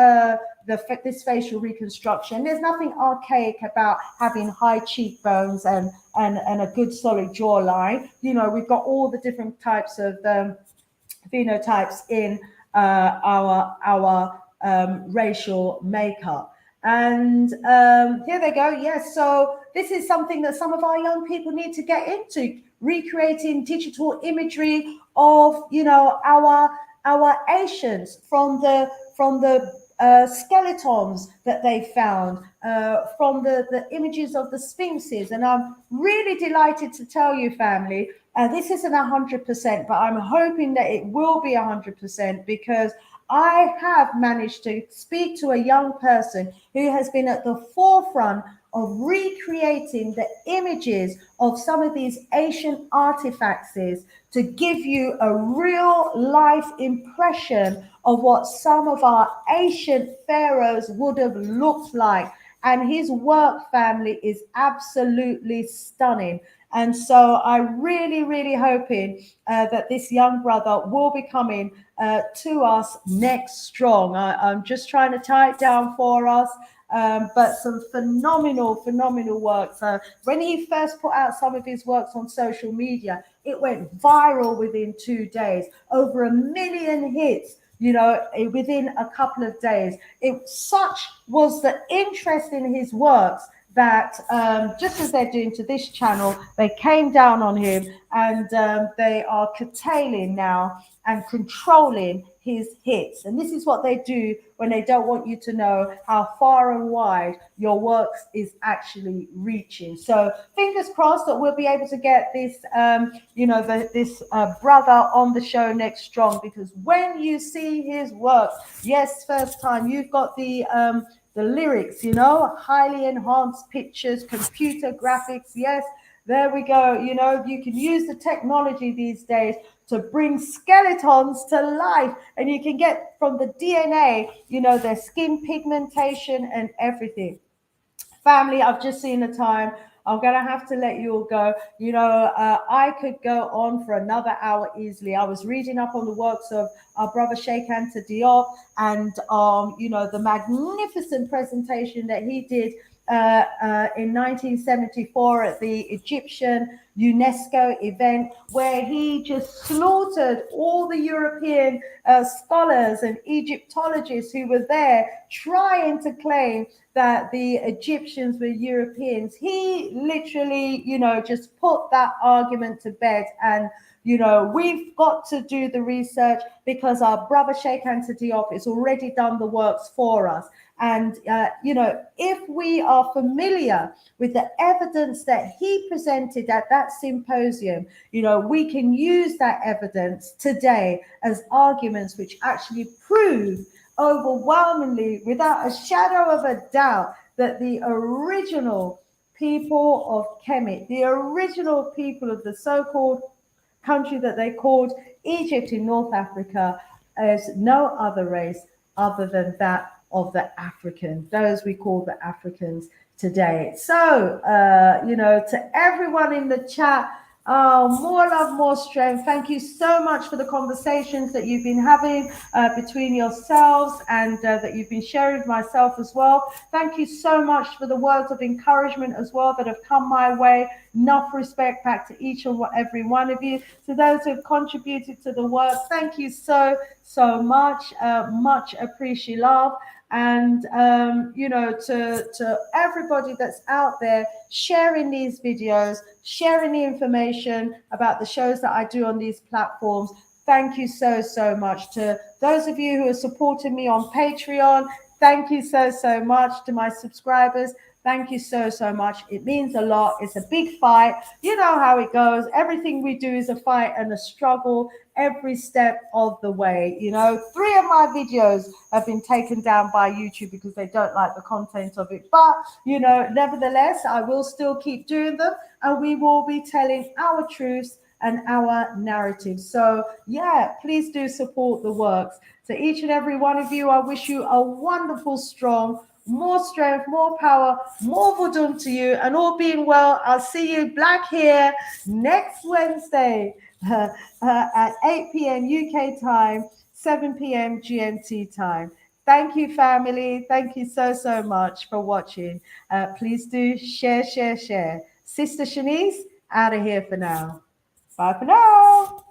A: this facial reconstruction. There's nothing archaic about having high cheekbones and a good solid jawline. We've got all the different types of phenotypes in our racial makeup. And here they go. Yes, so this is something that some of our young people need to get into, recreating digital imagery of our Asians from the skeletons that they found, from the images of the sphinxes. And I'm really delighted to tell you, family, this isn't 100%, but I'm hoping that it will be 100%, because I have managed to speak to a young person who has been at the forefront of recreating the images of some of these ancient artifacts to give you a real life impression of what some of our ancient pharaohs would have looked like. And his work, family, is absolutely stunning. And so I really hoping that this young brother will be coming to us next strong. I'm just trying to tie it down for us. But some phenomenal work. So when he first put out some of his works on social media, it went viral within 2 days, over 1 million hits, within a couple of days. Such was the interest in his works that just as they're doing to this channel, they came down on him, and they are curtailing now and controlling his hits. And this is what they do when they don't want you to know how far and wide your works is actually reaching. So fingers crossed that we'll be able to get this this brother on the show next strong, because when you see his work, yes, first time, you've got the lyrics, highly enhanced pictures, computer graphics. Yes, there we go. You can use the technology these days to bring skeletons to life, and you can get from the DNA, their skin pigmentation and everything. Family, I've just seen the time. I'm going to have to let you all go. I could go on for another hour easily. I was reading up on the works of our brother Sheikh Anta Diop, and, the magnificent presentation that he did in 1974 at the Egyptian UNESCO event, where he just slaughtered all the European scholars and Egyptologists who were there trying to claim that the Egyptians were Europeans. He literally, just put that argument to bed. And we've got to do the research, because our brother Sheikh Anta Diop has already done the works for us. And, if we are familiar with the evidence that he presented at that symposium, we can use that evidence today as arguments which actually prove overwhelmingly, without a shadow of a doubt, that the original people of Kemet, the original people of the so-called country that they called Egypt in North Africa, is no other race other than that of the African, those we call the Africans today. So, to everyone in the chat, more love, more strength. Thank you so much for the conversations that you've been having between yourselves, and that you've been sharing with myself as well. Thank you so much for the words of encouragement as well that have come my way. Enough respect back to each and every one of you. To those who have contributed to the work, thank you so much. Much appreciate love. And to everybody that's out there sharing these videos, sharing the information about the shows that I do on these platforms, thank you so much. To those of you who are supporting me on Patreon, thank you so much. To my subscribers, thank you so much. It means a lot. It's a big fight. You know how it goes. Everything we do is a fight and a struggle every step of the way. 3 of my videos have been taken down by YouTube because they don't like the content of it. But, nevertheless, I will still keep doing them, and we will be telling our truths and our narratives. So, yeah, please do support the works. To each and every one of you, I wish you a wonderful, strong, more strength, more power, more vodun to you, and all being well, I'll see you black here next Wednesday at 8 p.m. UK time, 7 p.m. GMT time. Thank you, family. Thank you so much for watching. Please do share. Sista Shanice, out of here for now. Bye for now.